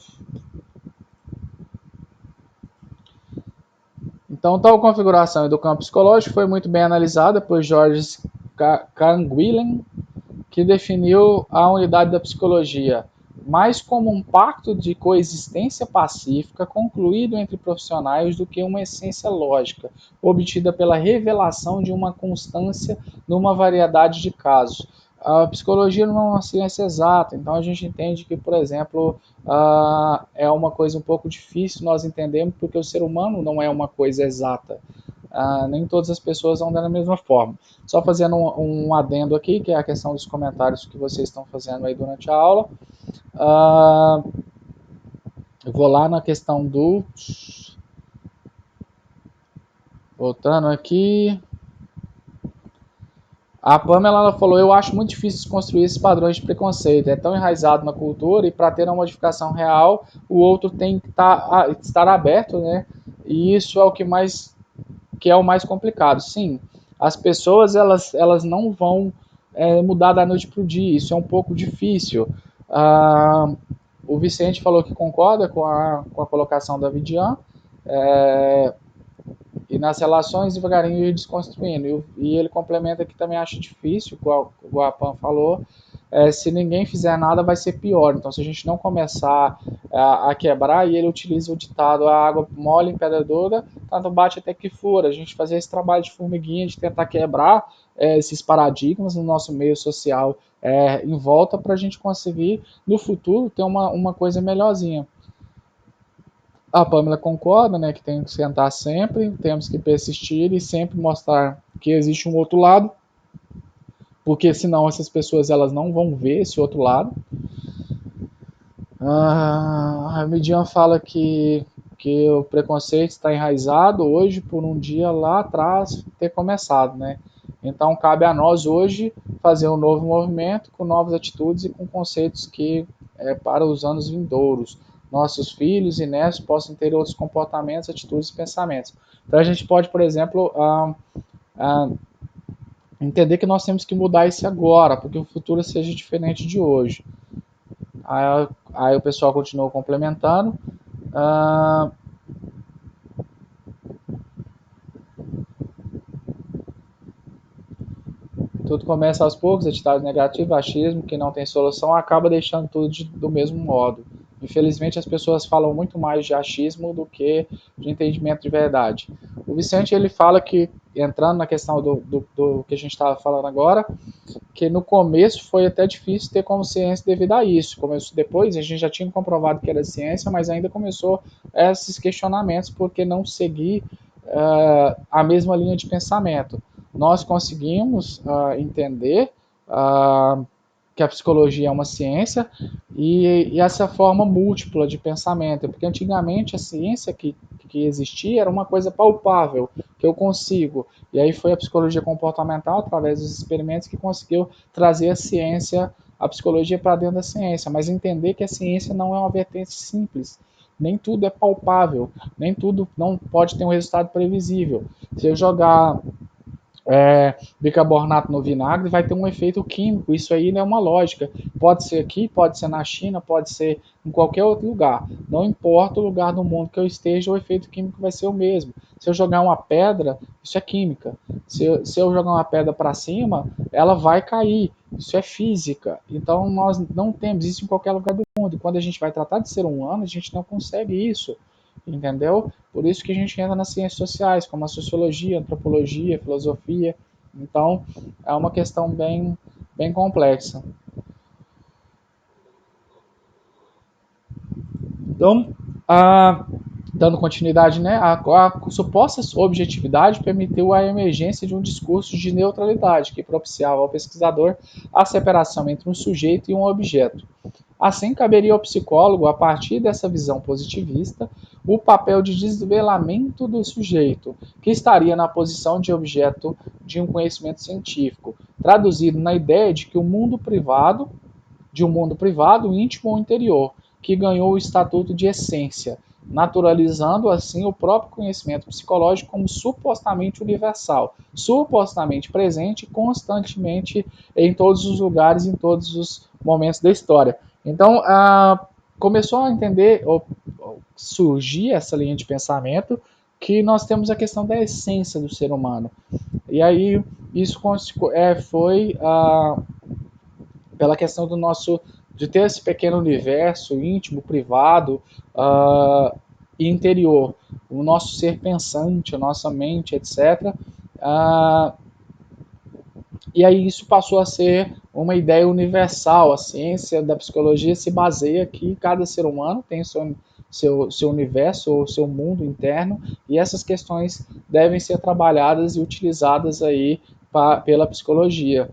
Então, tal configuração do campo psicológico foi muito bem analisada por George Canguilhem, que definiu a unidade da psicologia mais como um pacto de coexistência pacífica concluído entre profissionais do que uma essência lógica, obtida pela revelação de uma constância numa variedade de casos. A psicologia não é uma ciência exata, então a gente entende que, por exemplo, é uma coisa um pouco difícil nós entendermos, porque o ser humano não é uma coisa exata. Nem todas as pessoas vão da mesma forma. Só fazendo um adendo aqui, que é a questão dos comentários que vocês estão fazendo aí durante a aula. Eu vou lá na questão do... Voltando aqui. A Pamela ela falou, eu acho muito difícil construir esses padrões de preconceito. É tão enraizado na cultura e para ter uma modificação real, o outro tem que estar aberto, né? E isso é o que é o mais complicado. Sim, as pessoas elas não vão mudar da noite para o dia, isso é um pouco difícil. O Vicente falou que concorda com a colocação da Vidian, e nas relações devagarinho ir desconstruindo. E ele complementa que também acha difícil, igual a Pan falou, se ninguém fizer nada vai ser pior. Então, se a gente não começar a quebrar, e ele utiliza o ditado: a água mole em pedra dura, tanto bate até que fura. A gente fazer esse trabalho de formiguinha, de tentar quebrar esses paradigmas no nosso meio social em volta, para a gente conseguir no futuro ter uma coisa melhorzinha. A Pamela concorda, né, que tem que sentar sempre, temos que persistir e sempre mostrar que existe um outro lado, porque senão essas pessoas elas não vão ver esse outro lado. A Midian fala que o preconceito está enraizado hoje por um dia lá atrás ter começado, né? Então cabe a nós hoje fazer um novo movimento com novas atitudes e com conceitos que para os anos vindouros nossos filhos e netos possam ter outros comportamentos, atitudes e pensamentos. Então a gente pode, por exemplo, entender que nós temos que mudar isso agora, porque o futuro seja diferente de hoje. Aí o pessoal continuou complementando. Tudo começa aos poucos, atitude negativa, achismo, que não tem solução, acaba deixando tudo do mesmo modo. Infelizmente, as pessoas falam muito mais de achismo do que de entendimento de verdade. O Vicente ele fala que, entrando na questão do que a gente estava falando agora, que no começo foi até difícil ter consciência devido a isso. Começou depois, a gente já tinha comprovado que era ciência, mas ainda começou esses questionamentos porque não seguir a mesma linha de pensamento. Nós conseguimos entender que a psicologia é uma ciência e essa forma múltipla de pensamento, porque antigamente a ciência que existia era uma coisa palpável, que eu consigo, e aí foi a psicologia comportamental, através dos experimentos, que conseguiu trazer a ciência, a psicologia para dentro da ciência, mas entender que a ciência não é uma vertente simples, nem tudo é palpável, nem tudo não pode ter um resultado previsível. Se eu jogar bicarbonato no vinagre, vai ter um efeito químico. Isso aí não é uma lógica. Pode ser aqui, pode ser na China, pode ser em qualquer outro lugar. Não importa o lugar do mundo que eu esteja, o efeito químico vai ser o mesmo. Se eu jogar uma pedra, isso é química. Se eu jogar uma pedra para cima, ela vai cair. Isso é física. Então nós não temos isso em qualquer lugar do mundo. E quando a gente vai tratar de ser humano, a gente não consegue isso. Entendeu? Por isso que a gente entra nas ciências sociais, como a sociologia, a antropologia, a filosofia. Então, é uma questão bem complexa. Então, dando continuidade, né, a suposta objetividade permitiu a emergência de um discurso de neutralidade que propiciava ao pesquisador a separação entre um sujeito e um objeto. Assim, caberia ao psicólogo, a partir dessa visão positivista, o papel de desvelamento do sujeito, que estaria na posição de objeto de um conhecimento científico, traduzido na ideia de que o mundo privado, íntimo ou interior, que ganhou o estatuto de essência, naturalizando assim o próprio conhecimento psicológico como supostamente universal, supostamente presente constantemente em todos os lugares, em todos os momentos da história. Então, começou a entender, ou surgir essa linha de pensamento, que nós temos a questão da essência do ser humano. E aí, isso foi pela questão do nosso, de ter esse pequeno universo íntimo, privado e interior, o nosso ser pensante, a nossa mente, etc. E aí isso passou a ser uma ideia universal. A ciência da psicologia se baseia que cada ser humano tem seu universo ou seu mundo interno, e essas questões devem ser trabalhadas e utilizadas aí pela psicologia.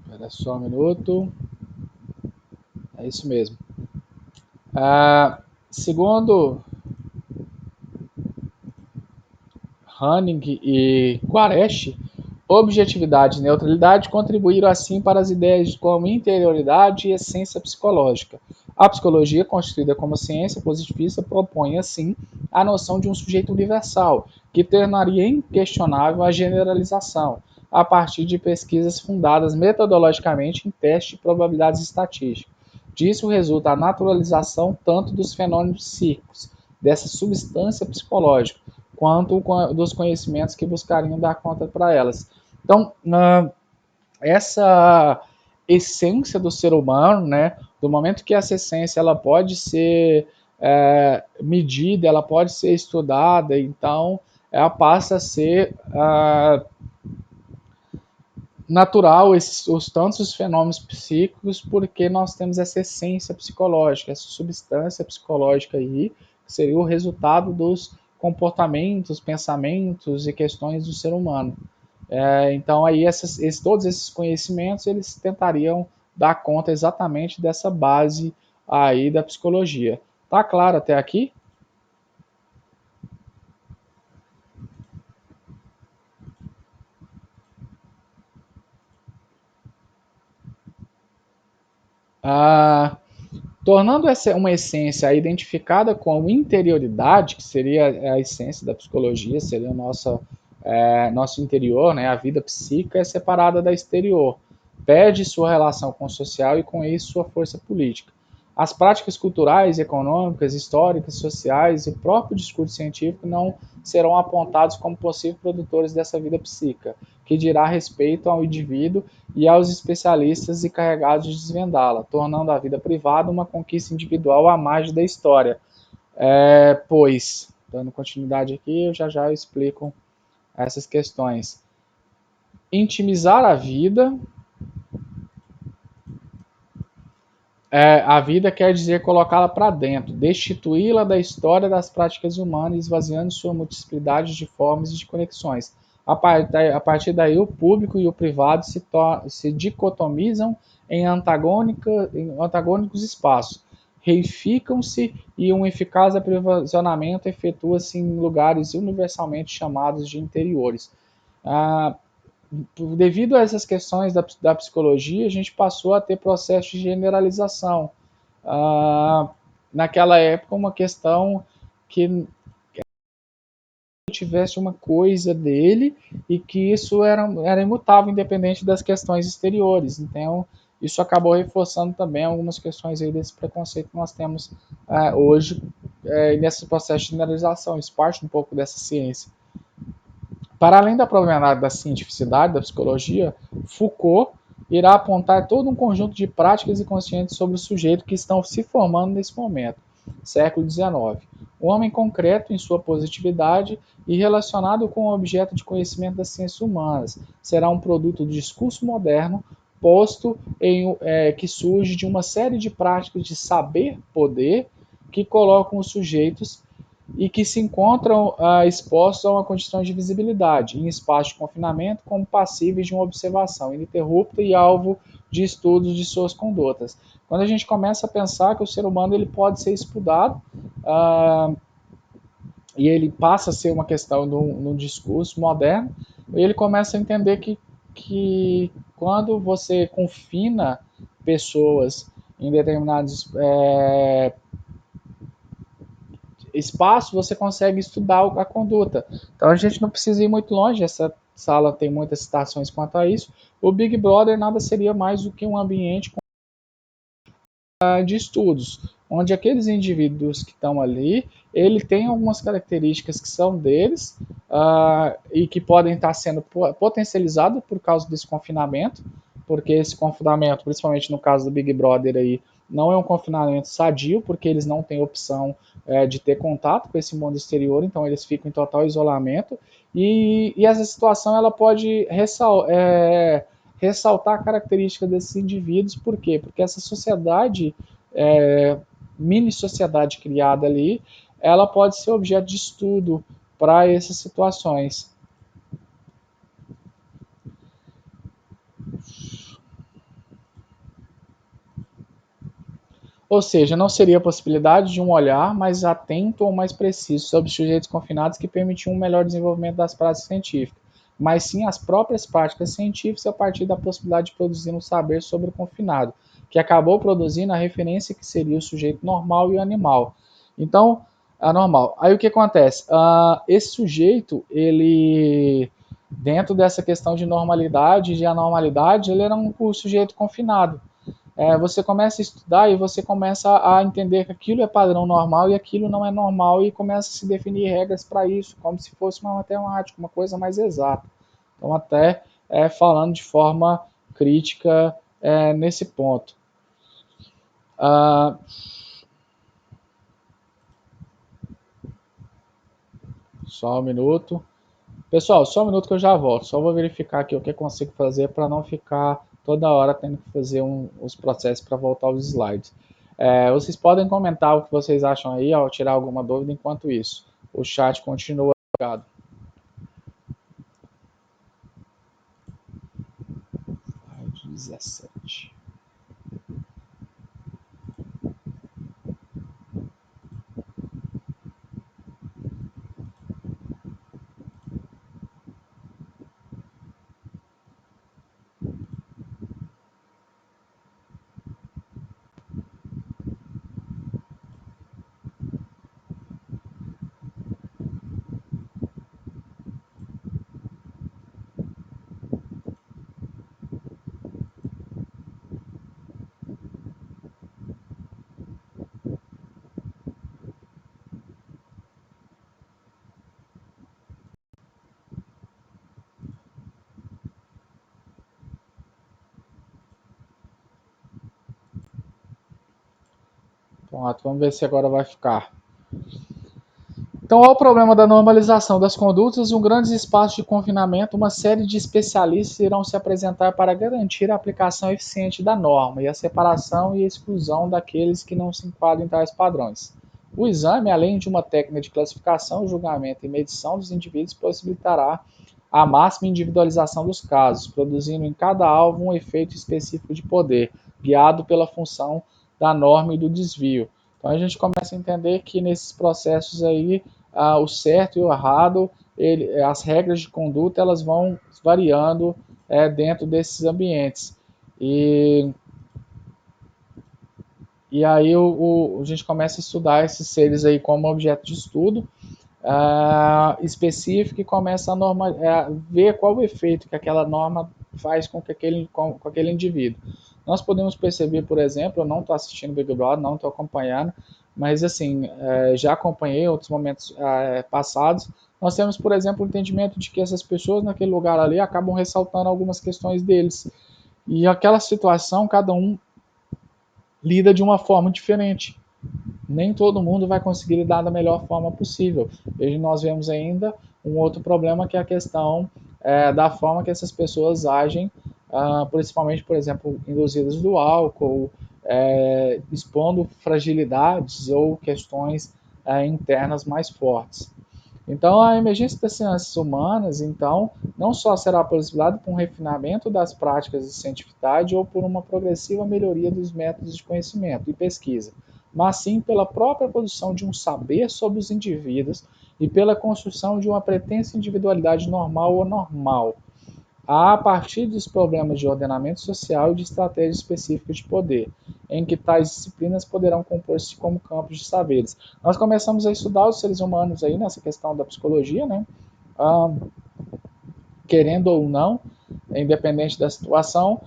Espera só um minuto. É isso mesmo. Segundo Hanning e Guareschi, objetividade e neutralidade contribuíram assim para as ideias como interioridade e essência psicológica. A psicologia, constituída como ciência positivista, propõe, assim, a noção de um sujeito universal, que tornaria inquestionável a generalização, a partir de pesquisas fundadas metodologicamente em testes de probabilidades estatísticas. Disso resulta a naturalização tanto dos fenômenos psíquicos, dessa substância psicológica, quanto dos conhecimentos que buscariam dar conta para elas. Então, essa essência do ser humano, né, do momento que essa essência ela pode ser medida, ela pode ser estudada, então ela passa a ser natural os tantos os fenômenos psíquicos, porque nós temos essa essência psicológica, essa substância psicológica aí, que seria o resultado dos comportamentos, pensamentos e questões do ser humano. Então aí todos esses conhecimentos eles tentariam dar conta exatamente dessa base aí da psicologia. Tá claro até aqui? Ah, tornando essa uma essência identificada com interioridade, que seria a essência da psicologia, seria o nosso interior, né? A vida psíquica é separada da exterior, perde sua relação com o social e com isso sua força política. As práticas culturais, econômicas, históricas, sociais e o próprio discurso científico não serão apontados como possíveis produtores dessa vida psíquica, que dirá respeito ao indivíduo e aos especialistas encarregados de desvendá-la, tornando a vida privada uma conquista individual à margem da história. Pois, dando continuidade aqui, eu já explico essas questões. Intimizar a vida quer dizer colocá-la para dentro, destituí-la da história das práticas humanas, esvaziando sua multiplicidade de formas e de conexões. A partir daí, o público e o privado se dicotomizam em antagônicos espaços, reificam-se e um eficaz aprisionamento efetua-se em lugares universalmente chamados de interiores. Ah, Devido a essas questões da psicologia, a gente passou a ter processo de generalização. Ah, Naquela época, uma questão que tivesse uma coisa dele e que isso era imutável, independente das questões exteriores. Então, isso acabou reforçando também algumas questões aí desse preconceito que nós temos hoje nesse processo de generalização. Isso parte um pouco dessa ciência. Para além da problemática da cientificidade da psicologia, Foucault irá apontar todo um conjunto de práticas e consciências sobre o sujeito que estão se formando nesse momento, século XIX. O homem concreto em sua positividade e relacionado com o objeto de conhecimento das ciências humanas será um produto do discurso moderno que surge de uma série de práticas de saber-poder que colocam os sujeitos e que se encontram expostos a uma condição de visibilidade, em espaço de confinamento, como passíveis de uma observação ininterrupta e alvo de estudos de suas condutas. Quando a gente começa a pensar que o ser humano ele pode ser estudado, e ele passa a ser uma questão no discurso moderno, ele começa a entender que quando você confina pessoas em determinados espaço, você consegue estudar a conduta. Então a gente não precisa ir muito longe, essa sala tem muitas citações quanto a isso. O Big Brother nada seria mais do que um ambiente de estudos, onde aqueles indivíduos que estão ali, ele tem algumas características que são deles e que podem estar sendo potencializadas por causa desse confinamento, porque esse confinamento, principalmente no caso do Big Brother aí, não é um confinamento sadio, porque eles não têm opção de ter contato com esse mundo exterior, então eles ficam em total isolamento, e essa situação ela pode ressaltar a característica desses indivíduos, por quê? Porque essa sociedade, mini sociedade criada ali, ela pode ser objeto de estudo para essas situações. Ou seja, não seria a possibilidade de um olhar mais atento ou mais preciso sobre sujeitos confinados que permitiam um melhor desenvolvimento das práticas científicas, mas sim as próprias práticas científicas a partir da possibilidade de produzir um saber sobre o confinado. que acabou produzindo a referência que seria o sujeito normal e o animal. Então, anormal. Aí o que acontece? Esse sujeito, ele, dentro dessa questão de normalidade e de anormalidade, ele era um sujeito confinado. Você começa a estudar e você começa a entender que aquilo é padrão normal e aquilo não é normal e começa a se definir regras para isso, como se fosse uma matemática, uma coisa mais exata. Então, até falando de forma crítica nesse ponto. Só um minuto. Pessoal, só um minuto que eu já volto. Só vou verificar aqui o que eu consigo fazer para não ficar toda hora tendo que fazer os processos para voltar aos slides. Vocês podem comentar o que vocês acham aí, ao tirar alguma dúvida enquanto isso. O chat continua ligado. Slide 17. Pronto, vamos ver se agora vai ficar. Então, ao problema da normalização das condutas, um grande espaço de confinamento, uma série de especialistas irão se apresentar para garantir a aplicação eficiente da norma e a separação e exclusão daqueles que não se enquadram em tais padrões. O exame, além de uma técnica de classificação, julgamento e medição dos indivíduos, possibilitará a máxima individualização dos casos, produzindo em cada alvo um efeito específico de poder, guiado pela função da norma e do desvio. Então a gente começa a entender que nesses processos aí o certo e o errado, as regras de conduta, elas vão variando dentro desses ambientes. E aí a gente começa a estudar esses seres aí como objeto de estudo específico e começa a ver qual o efeito que aquela norma faz com aquele indivíduo. Nós podemos perceber, por exemplo, eu não estou assistindo Big Brother, não estou acompanhando, mas assim, já acompanhei outros momentos passados. Nós temos, por exemplo, o entendimento de que essas pessoas naquele lugar ali acabam ressaltando algumas questões deles. E aquela situação, cada um lida de uma forma diferente. Nem todo mundo vai conseguir lidar da melhor forma possível. E nós vemos ainda um outro problema que é a questão da forma que essas pessoas agem, principalmente, por exemplo, induzidas do álcool, expondo fragilidades ou questões internas mais fortes. Então, a emergência das ciências humanas, então, não só será possibilitada por um refinamento das práticas de cientificidade ou por uma progressiva melhoria dos métodos de conhecimento e pesquisa, mas sim pela própria produção de um saber sobre os indivíduos e pela construção de uma pretensa individualidade normal ou normal, a partir dos problemas de ordenamento social e de estratégias específicas de poder, em que tais disciplinas poderão compor-se como campos de saberes. Nós começamos a estudar os seres humanos aí nessa questão da psicologia, né? Querendo ou não, independente da situação,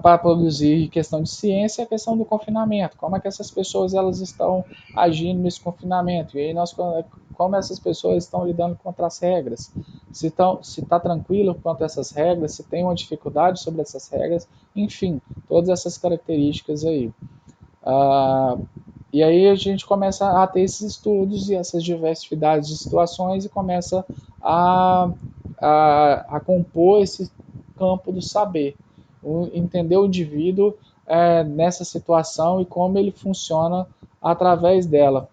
para produzir questão de ciência, a questão do confinamento, como é que essas pessoas elas estão agindo nesse confinamento, e aí como essas pessoas estão lidando contra as regras, se está tranquilo quanto a essas regras, se tem uma dificuldade sobre essas regras, enfim, todas essas características aí. E aí a gente começa a ter esses estudos e essas diversidades de situações e começa a compor esse campo do saber, entender o indivíduo nessa situação e como ele funciona através dela.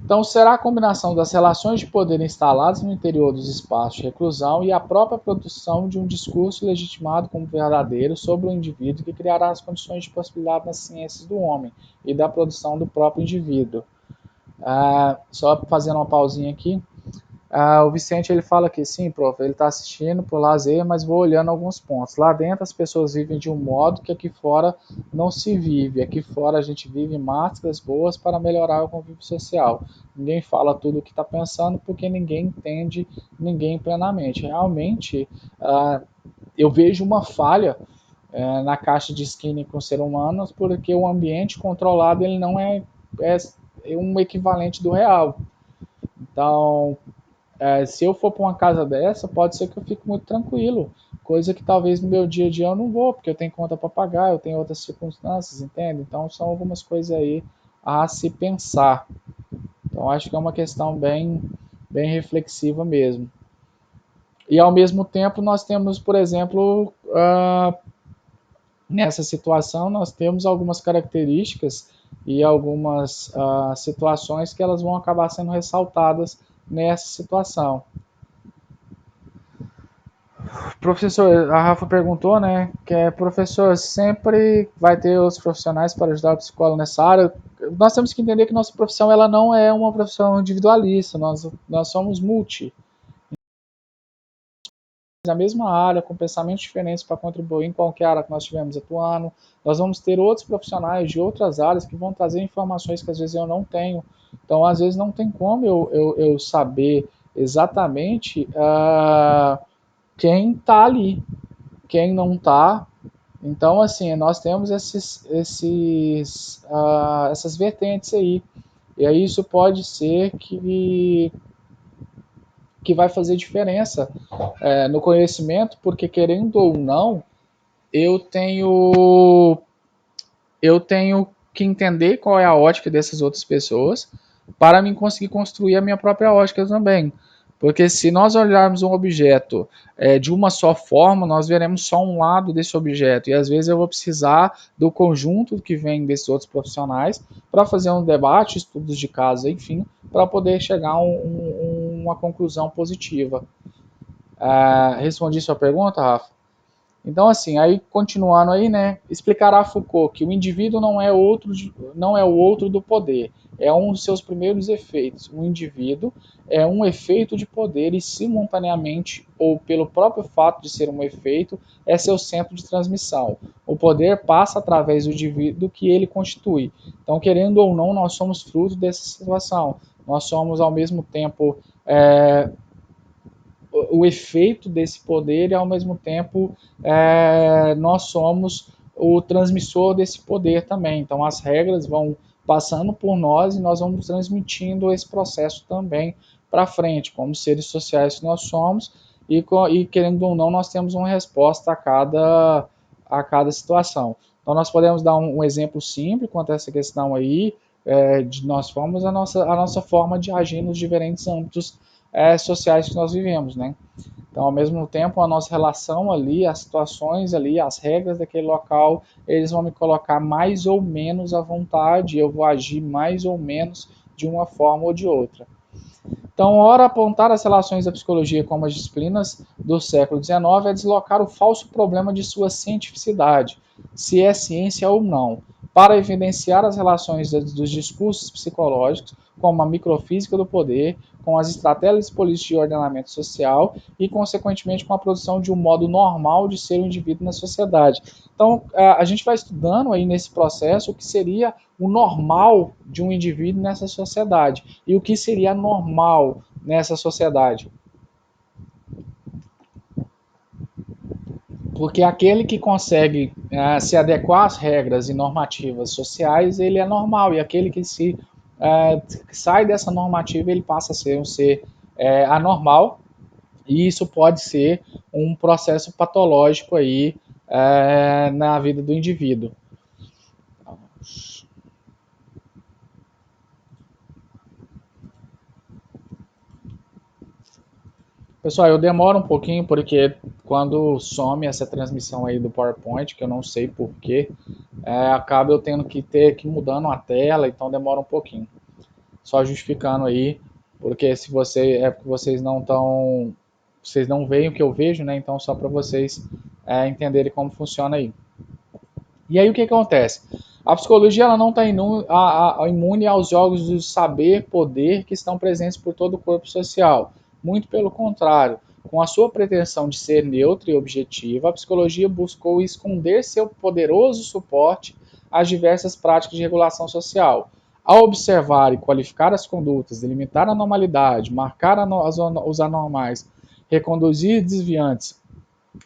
Então, será a combinação das relações de poder instaladas no interior dos espaços de reclusão e a própria produção de um discurso legitimado como verdadeiro sobre o indivíduo que criará as condições de possibilidade nas ciências do homem e da produção do próprio indivíduo. Só fazendo uma pausinha aqui. O Vicente ele fala que sim, prof, ele está assistindo por lazer, mas vou olhando alguns pontos. Lá dentro as pessoas vivem de um modo que aqui fora não se vive. Aqui fora a gente vive máscaras boas para melhorar o convívio social. Ninguém fala tudo o que está pensando porque ninguém entende ninguém plenamente. Realmente, eu vejo uma falha na caixa de skinny com seres humanos porque o ambiente controlado ele não é um equivalente do real. Então, se eu for para uma casa dessa, pode ser que eu fique muito tranquilo, coisa que talvez no meu dia a dia eu não vou, porque eu tenho conta para pagar, eu tenho outras circunstâncias, entende? Então são algumas coisas aí a se pensar. Então acho que é uma questão bem reflexiva mesmo. E ao mesmo tempo nós temos, por exemplo, nessa situação nós temos algumas características e algumas situações que elas vão acabar sendo ressaltadas nessa situação. Professor, a Rafa perguntou, né, que professor, sempre vai ter os profissionais para ajudar o psicólogo nessa área. Nós temos que entender que nossa profissão ela não é uma profissão individualista, nós somos multi, na mesma área, com pensamentos diferentes para contribuir em qualquer área que nós estivermos atuando. Nós vamos ter outros profissionais de outras áreas que vão trazer informações que às vezes eu não tenho. Então, às vezes não tem como eu saber exatamente quem está ali, quem não está. Então, assim, nós temos essas vertentes aí. E aí isso pode ser que vai fazer diferença no conhecimento, porque querendo ou não, eu tenho, eu tenho que entender qual é a ótica dessas outras pessoas para mim conseguir construir a minha própria ótica também. Porque se nós olharmos um objeto de uma só forma, nós veremos só um lado desse objeto. E às vezes eu vou precisar do conjunto que vem desses outros profissionais para fazer um debate, estudos de caso, enfim, para poder chegar a uma conclusão positiva. Respondi sua pergunta, Rafa? Então, assim, aí continuando aí, né, explicará Foucault que o indivíduo não é o outro do poder, é um dos seus primeiros efeitos. O indivíduo é um efeito de poder e simultaneamente, ou pelo próprio fato de ser um efeito, é seu centro de transmissão. O poder passa através do indivíduo que ele constitui. Então, querendo ou não, nós somos fruto dessa situação. Nós somos, ao mesmo tempo, o efeito desse poder e ao mesmo tempo nós somos o transmissor desse poder também. Então as regras vão passando por nós e nós vamos transmitindo esse processo também para frente, como seres sociais que nós somos e querendo ou não nós temos uma resposta a cada situação. Então nós podemos dar um exemplo simples quanto a essa questão aí de nós formos a nossa forma de agir nos diferentes âmbitos sociais que nós vivemos, né? Então, ao mesmo tempo, a nossa relação ali, as situações ali, as regras daquele local, eles vão me colocar mais ou menos à vontade, eu vou agir mais ou menos de uma forma ou de outra. Então, ora apontar as relações da psicologia como as disciplinas do século XIX é deslocar o falso problema de sua cientificidade, se é ciência ou não, para evidenciar as relações dos discursos psicológicos, como a microfísica do poder, com as estratégias políticas de ordenamento social e, consequentemente, com a produção de um modo normal de ser um indivíduo na sociedade. Então, a gente vai estudando aí nesse processo o que seria o normal de um indivíduo nessa sociedade e o que seria normal nessa sociedade. Porque aquele que consegue se adequar às regras e normativas sociais, ele é normal, e aquele que sai dessa normativa, ele passa a ser um ser anormal, e isso pode ser um processo patológico aí na vida do indivíduo. Pessoal, eu demoro um pouquinho porque quando some essa transmissão aí do PowerPoint, que eu não sei porquê, acaba eu tendo que ter que mudando a tela, então demora um pouquinho. Só justificando aí, porque se porque vocês não veem o que eu vejo, né? Então só para vocês entenderem como funciona aí. E aí o que acontece? A psicologia ela não está imune aos jogos do saber, poder que estão presentes por todo o corpo social. Muito pelo contrário, com a sua pretensão de ser neutra e objetiva, a psicologia buscou esconder seu poderoso suporte às diversas práticas de regulação social. Ao observar e qualificar as condutas, delimitar a normalidade, marcar os anormais, reconduzir desviantes,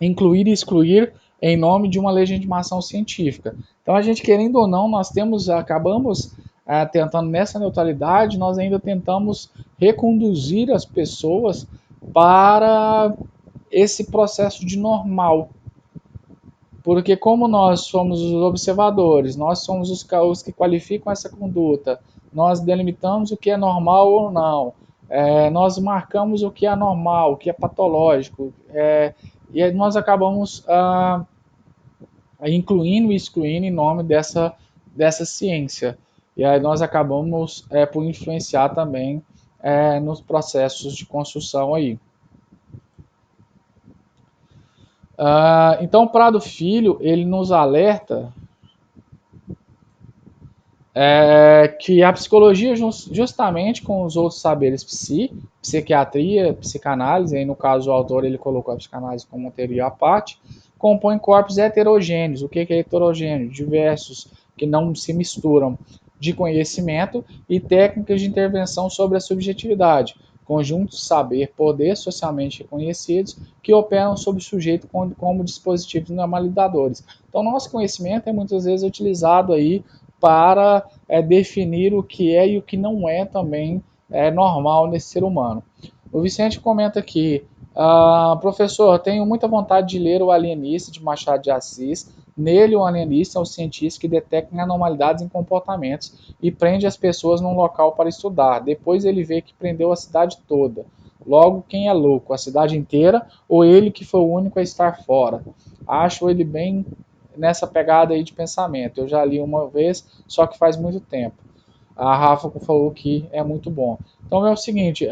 incluir e excluir em nome de uma legitimação científica. Então, a gente, querendo ou não, acabamos tentando nessa neutralidade, nós ainda tentamos reconduzir as pessoas para esse processo de normal. Porque como nós somos os observadores, nós somos os que qualificam essa conduta, nós delimitamos o que é normal ou não, nós marcamos o que é anormal, o que é patológico, e aí nós acabamos incluindo e excluindo em nome dessa ciência. E aí nós acabamos por influenciar também nos processos de construção aí. Então, Prado Filho, ele nos alerta que a psicologia, justamente com os outros saberes psiquiatria, psicanálise, aí no caso o autor ele colocou a psicanálise como uma teoria à parte, compõe corpos heterogêneos. O que é heterogêneo? Diversos, que não se misturam, de conhecimento e técnicas de intervenção sobre a subjetividade, conjuntos de saber, poder socialmente reconhecidos que operam sobre o sujeito como dispositivos normalizadores. Então, nosso conhecimento é muitas vezes utilizado aí para definir o que é e o que não é também normal nesse ser humano. O Vicente comenta aqui, professor, tenho muita vontade de ler O Alienista, de Machado de Assis. Nele, o alienista é um cientista que detecta anormalidades em comportamentos e prende as pessoas num local para estudar. Depois ele vê que prendeu a cidade toda. Logo, quem é louco? A cidade inteira ou ele que foi o único a estar fora? Acho ele bem nessa pegada aí de pensamento. Eu já li uma vez, só que faz muito tempo. A Rafa falou que é muito bom. Então é o seguinte,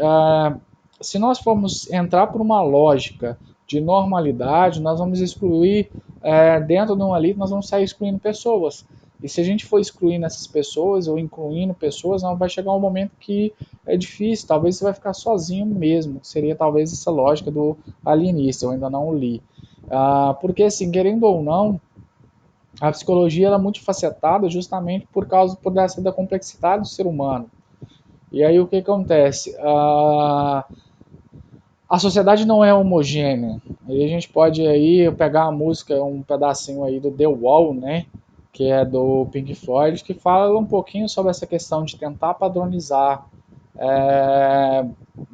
se nós formos entrar por uma lógica de normalidade, nós vamos excluir, dentro de uma lista, nós vamos sair excluindo pessoas. E se a gente for excluindo essas pessoas ou incluindo pessoas, não vai chegar um momento que é difícil, talvez você vai ficar sozinho mesmo. Seria talvez essa lógica do alienista, eu ainda não li. Porque assim, querendo ou não, a psicologia é multifacetada justamente por essa da complexidade do ser humano. E aí o que acontece? A sociedade não é homogênea. Aí a gente pode aí pegar a música, um pedacinho aí do The Wall, né? Que é do Pink Floyd, que fala um pouquinho sobre essa questão de tentar padronizar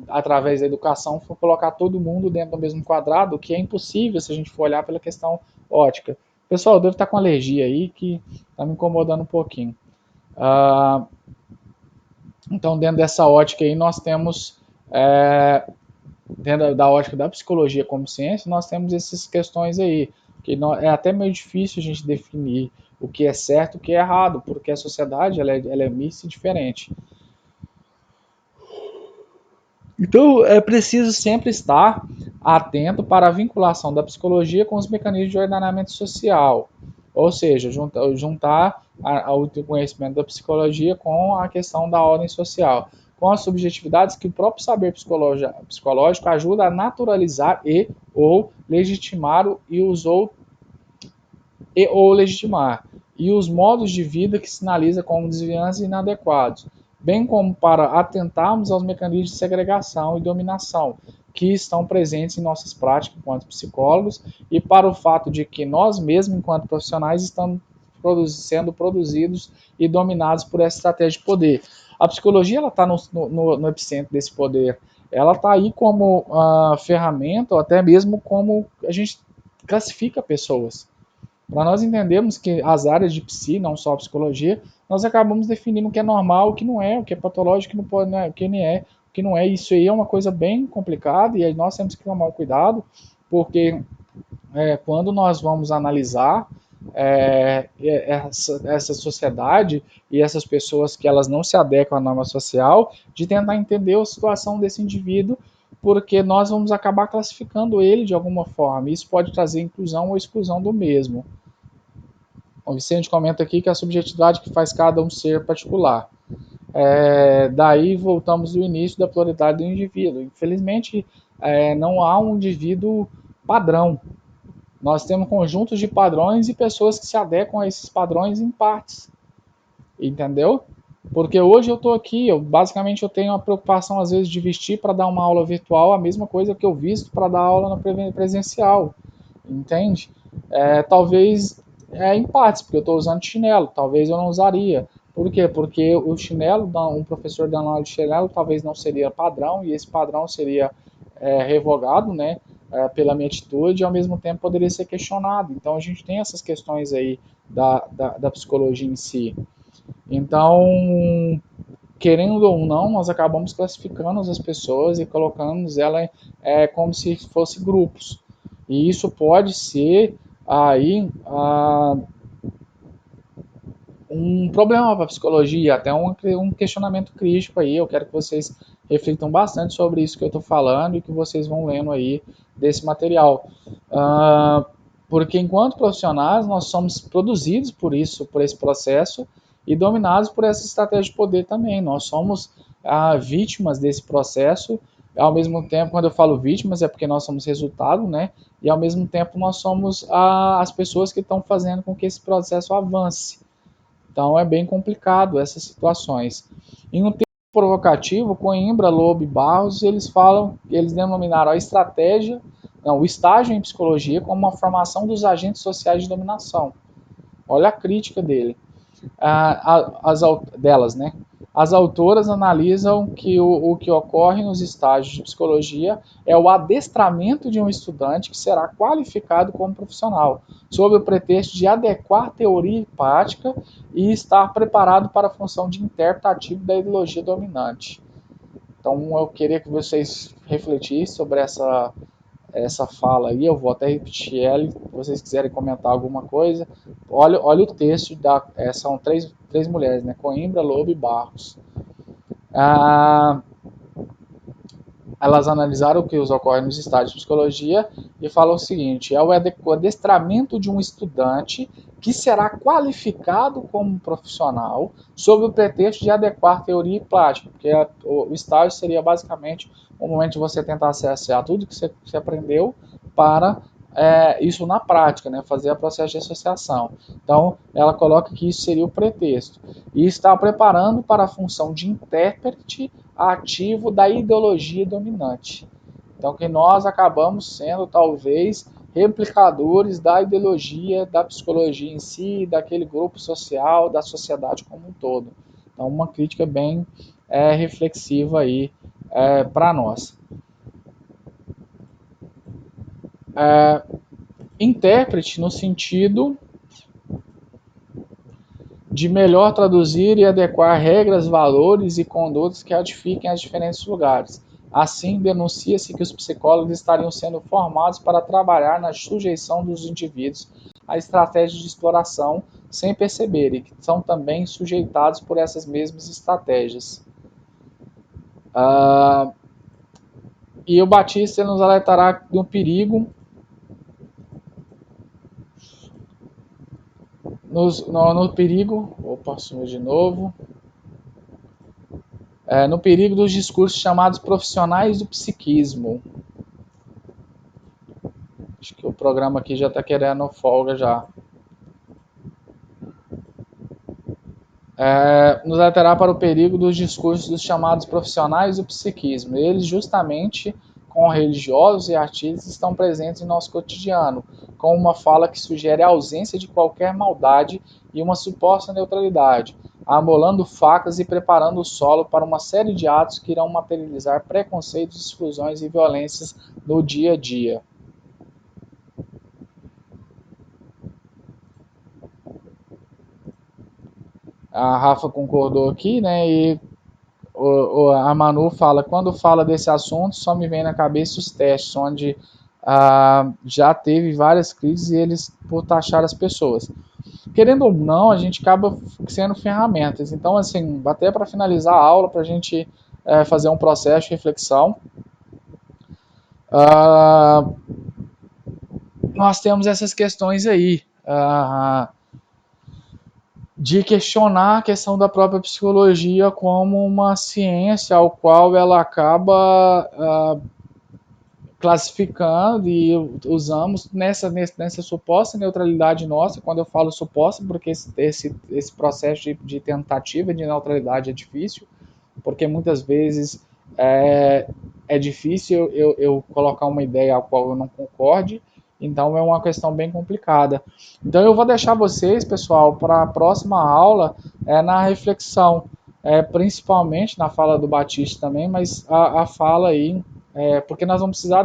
através da educação, for colocar todo mundo dentro do mesmo quadrado, o que é impossível se a gente for olhar pela questão ótica. Pessoal, eu devo estar com alergia aí que está me incomodando um pouquinho. Então, dentro dessa ótica aí, nós temos, dentro da ótica da psicologia como ciência, nós temos essas questões aí, que é até meio difícil a gente definir o que é certo e o que é errado, porque a sociedade ela é mista e diferente. Então, é preciso sempre estar atento para a vinculação da psicologia com os mecanismos de ordenamento social, ou seja, juntar o conhecimento da psicologia com a questão da ordem social, com as subjetividades que o próprio saber psicológico ajuda a naturalizar e ou legitimar e os modos de vida que sinaliza como desviantes e inadequados, bem como para atentarmos aos mecanismos de segregação e dominação que estão presentes em nossas práticas enquanto psicólogos e para o fato de que nós mesmos, enquanto profissionais, estamos sendo produzidos e dominados por essa estratégia de poder. A psicologia está no epicentro desse poder. Ela está aí como ferramenta ou até mesmo como a gente classifica pessoas. Para nós entendermos que as áreas de psi, não só a psicologia, nós acabamos definindo o que é normal, o que não é, o que é patológico, o que não pode, o que não é, o que não é. Isso aí é uma coisa bem complicada e nós temos que tomar cuidado, porque quando nós vamos analisar essa sociedade e essas pessoas que elas não se adequam à norma social, de tentar entender a situação desse indivíduo, porque nós vamos acabar classificando ele de alguma forma. Isso pode trazer inclusão ou exclusão do mesmo. O Vicente comenta aqui que é a subjetividade que faz cada um ser particular. Daí voltamos do início da pluralidade do indivíduo. Infelizmente, não há um indivíduo padrão. Nós temos conjuntos de padrões e pessoas que se adequam a esses padrões em partes, entendeu? Porque hoje eu estou aqui, basicamente eu tenho a preocupação às vezes de vestir para dar uma aula virtual, a mesma coisa que eu visto para dar aula no presencial, entende? Talvez em partes, porque eu estou usando chinelo, talvez eu não usaria. Por quê? Porque o chinelo, um professor dando aula de chinelo, talvez não seria padrão, e esse padrão seria revogado, né? Pela minha atitude, e ao mesmo tempo poderia ser questionado. Então a gente tem essas questões aí da psicologia em si. Então, querendo ou não, nós acabamos classificando as pessoas e colocando elas como se fossem grupos. E isso pode ser aí um problema para a psicologia, até um questionamento crítico aí. Eu quero que vocês reflitam bastante sobre isso que eu estou falando e que vocês vão lendo aí desse material. Porque enquanto profissionais, nós somos produzidos por isso, por esse processo, e dominados por essa estratégia de poder também. Nós somos vítimas desse processo. Ao mesmo tempo, quando eu falo vítimas, é porque nós somos resultado, né? E ao mesmo tempo nós somos as pessoas que estão fazendo com que esse processo avance. Então é bem complicado essas situações. Em um texto provocativo, Coimbra, Lobo e Barros, eles denominaram a estratégia, não, o estágio em psicologia como uma formação dos agentes sociais de dominação. Olha a crítica dele, delas, né? As autoras analisam que o que ocorre nos estágios de psicologia é o adestramento de um estudante que será qualificado como profissional, sob o pretexto de adequar teoria e prática e estar preparado para a função de intérprete da ideologia dominante. Então eu queria que vocês refletissem sobre essa fala aí, eu vou até repetir ela, se vocês quiserem comentar alguma coisa, olha o texto, são três mulheres, né? Coimbra, Lobo e Barros. Elas analisaram o que ocorre nos estágios de psicologia e falam o seguinte: é o adestramento de um estudante que será qualificado como profissional sob o pretexto de adequar teoria e prática, porque o estágio seria basicamente o momento de você tentar acessar tudo que você aprendeu para isso na prática, né, fazer o processo de associação. Então, ela coloca que isso seria o pretexto. E está preparando para a função de intérprete ativo da ideologia dominante. Então, que nós acabamos sendo, talvez, replicadores da ideologia, da psicologia em si, daquele grupo social, da sociedade como um todo. Então, uma crítica bem reflexiva aí para nós. Intérprete no sentido de melhor traduzir e adequar regras, valores e condutas que edifiquem as diferentes lugares. Assim, denuncia-se que os psicólogos estariam sendo formados para trabalhar na sujeição dos indivíduos a estratégias de exploração sem perceberem que são também sujeitados por essas mesmas estratégias. E o Batista nos alertará do perigo no perigo, sumiu de novo, no perigo dos discursos chamados profissionais do psiquismo. Acho que o programa aqui já está querendo folga já. Nos alertará para o perigo dos discursos dos chamados profissionais do psiquismo. Eles, justamente com religiosos e artistas, estão presentes em nosso cotidiano, com uma fala que sugere a ausência de qualquer maldade e uma suposta neutralidade, amolando facas e preparando o solo para uma série de atos que irão materializar preconceitos, exclusões e violências no dia a dia. A Rafa concordou aqui, né? E a Manu fala: quando fala desse assunto, só me vem na cabeça os testes, onde já teve várias crises e eles por taxar as pessoas. Querendo ou não, a gente acaba sendo ferramentas. Então, assim, até para finalizar a aula, para a gente fazer um processo de reflexão, nós temos essas questões aí. de questionar a questão da própria psicologia como uma ciência ao qual ela acaba classificando e usamos nessa suposta neutralidade nossa. Quando eu falo suposta, porque esse processo de tentativa de neutralidade é difícil, porque muitas vezes é difícil eu colocar uma ideia a qual eu não concorde, então é uma questão bem complicada. Então eu vou deixar vocês, pessoal, para a próxima aula na reflexão, principalmente na fala do Batista também, mas a fala aí, porque nós vamos precisar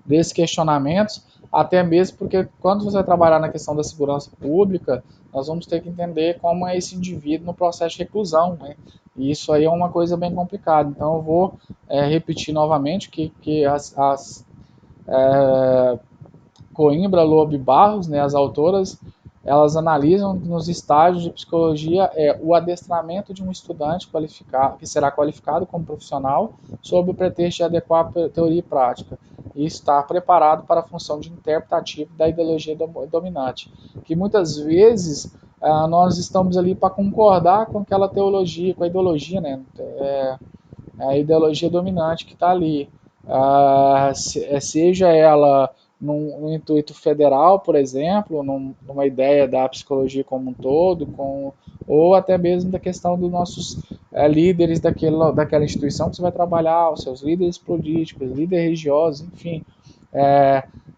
desses questionamentos, até mesmo porque quando você vai trabalhar na questão da segurança pública, nós vamos ter que entender como é esse indivíduo no processo de reclusão, né? E isso aí é uma coisa bem complicada. Então eu vou repetir novamente que Coimbra, Lobo e Barros, né, as autoras, elas analisam nos estágios de psicologia o adestramento de um estudante qualificado, que será qualificado como profissional sob o pretexto de adequar a teoria e prática e estar preparado para a função de interpretativo da ideologia dominante, que muitas vezes nós estamos ali para concordar com aquela teologia, com a ideologia, né, a ideologia dominante que está ali, seja ela num intuito federal, por exemplo, numa ideia da psicologia como um todo, ou até mesmo da questão dos nossos líderes daquela instituição que você vai trabalhar, os seus líderes políticos, líderes religiosos, enfim,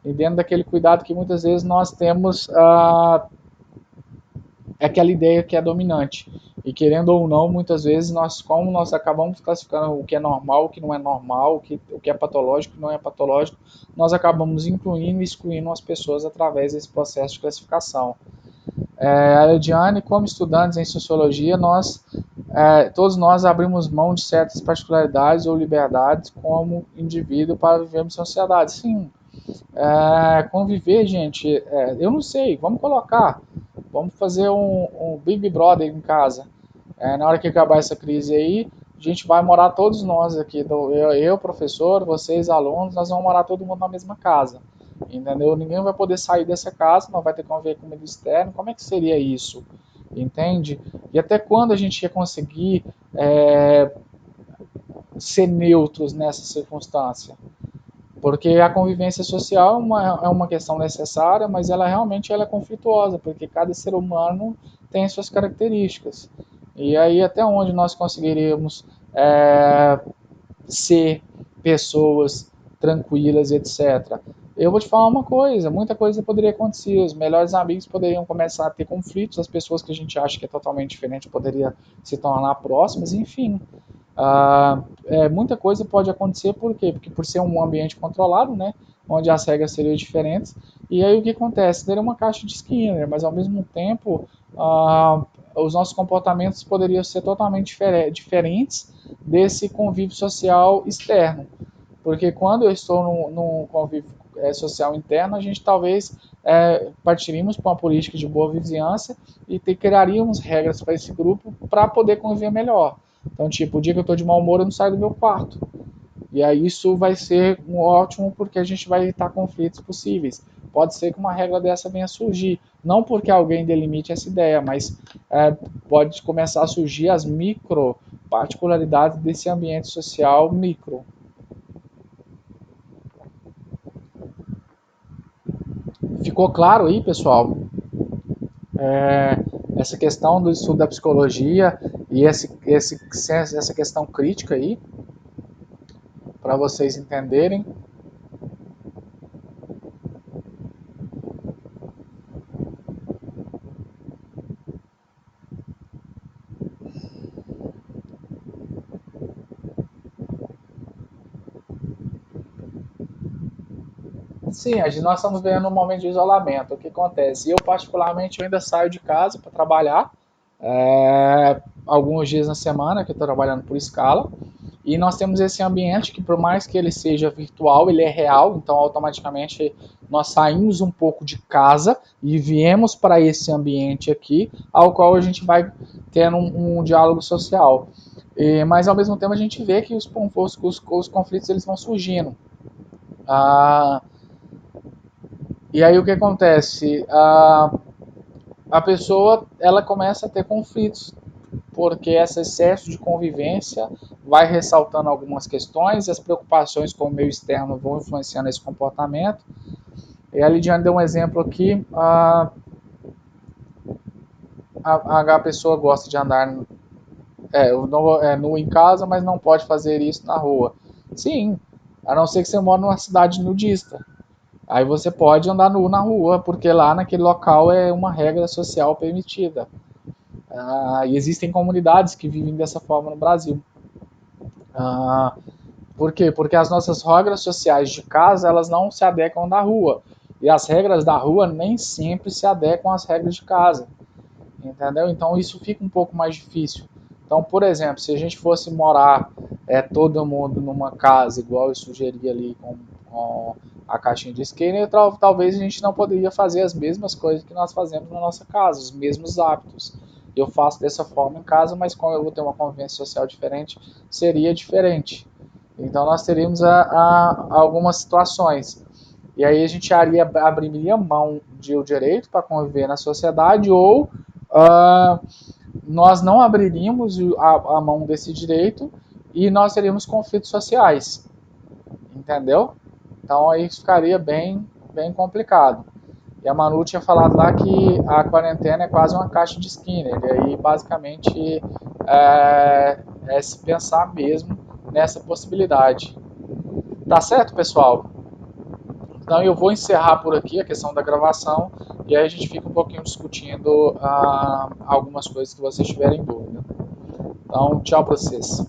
e dentro daquele cuidado que muitas vezes nós temos aquela ideia que é dominante. E querendo ou não, muitas vezes como nós acabamos classificando o que é normal, o que não é normal, o que é patológico, o que não é patológico, nós acabamos incluindo e excluindo as pessoas através desse processo de classificação. A Ediane, como estudantes em sociologia, todos nós abrimos mão de certas particularidades ou liberdades como indivíduo para vivermos em sociedade. Sim, conviver, gente, eu não sei, vamos fazer um Big Brother em casa. Na hora que acabar essa crise aí, a gente vai morar todos nós aqui, eu, professor, vocês, alunos, nós vamos morar todo mundo na mesma casa, entendeu? Ninguém vai poder sair dessa casa, não vai ter que conviver com o meio externo. Como é que seria isso? Entende? E até quando a gente ia conseguir ser neutros nessa circunstância? Porque a convivência social é uma questão necessária, mas ela é conflituosa, porque cada ser humano tem suas características. E aí até onde nós conseguiríamos ser pessoas tranquilas, etc. Eu vou te falar uma coisa, muita coisa poderia acontecer, os melhores amigos poderiam começar a ter conflitos, as pessoas que a gente acha que é totalmente diferente poderiam se tornar próximas, enfim. Muita coisa pode acontecer, por quê? Porque por ser um ambiente controlado, né, onde as regras seriam diferentes, e aí o que acontece? Seria uma caixa de Skinner, mas ao mesmo tempo os nossos comportamentos poderiam ser totalmente diferentes desse convívio social externo, porque quando eu estou num convívio social interno, a gente talvez partiríamos para uma política de boa vizinhança e criaríamos regras para esse grupo para poder conviver melhor. Então, tipo, o dia que eu estou de mau humor, eu não saio do meu quarto. E aí isso vai ser um ótimo porque a gente vai evitar conflitos possíveis. Pode ser que uma regra dessa venha a surgir, não porque alguém delimite essa ideia, mas pode começar a surgir as micro particularidades desse ambiente social micro. Ficou claro aí, pessoal? Essa questão do estudo da psicologia e essa questão crítica aí, para vocês entenderem. Sim, nós estamos vivendo um momento de isolamento. O que acontece? Eu, particularmente, eu ainda saio de casa para trabalhar alguns dias na semana, que eu estou trabalhando por escala. E nós temos esse ambiente que, por mais que ele seja virtual, ele é real. Então, automaticamente, nós saímos um pouco de casa e viemos para esse ambiente aqui, ao qual a gente vai tendo um diálogo social. Mas, ao mesmo tempo, a gente vê que os conflitos eles vão surgindo. E aí o que acontece? a pessoa ela começa a ter conflitos, porque esse excesso de convivência vai ressaltando algumas questões, e as preocupações com o meio externo vão influenciando esse comportamento. E a Lidiane deu um exemplo aqui, a pessoa gosta de andar nu em casa, mas não pode fazer isso na rua. Sim, a não ser que você mora numa cidade nudista. Aí você pode andar nu na rua, porque lá naquele local é uma regra social permitida. E existem comunidades que vivem dessa forma no Brasil. Ah, por quê? Porque as nossas regras sociais de casa, elas não se adequam da rua. E as regras da rua nem sempre se adequam às regras de casa. Entendeu? Então isso fica um pouco mais difícil. Então, por exemplo, se a gente fosse morar todo mundo numa casa, igual eu sugeri ali com a caixinha de Skinner, talvez a gente não poderia fazer as mesmas coisas que nós fazemos na nossa casa, os mesmos hábitos. Eu faço dessa forma em casa, mas como eu vou ter uma convivência social diferente, seria diferente. Então nós teríamos algumas situações. E aí a gente abriria mão de o direito para conviver na sociedade ou ah, nós não abriríamos a mão desse direito e nós teríamos conflitos sociais, entendeu? Então aí ficaria bem complicado. E a Manu tinha falado lá que a quarentena é quase uma caixa de Skinner, e aí basicamente é se pensar mesmo nessa possibilidade. Tá certo, pessoal? Então eu vou encerrar por aqui a questão da gravação e aí a gente fica um pouquinho discutindo algumas coisas que vocês tiverem dúvida. Então, tchau para vocês.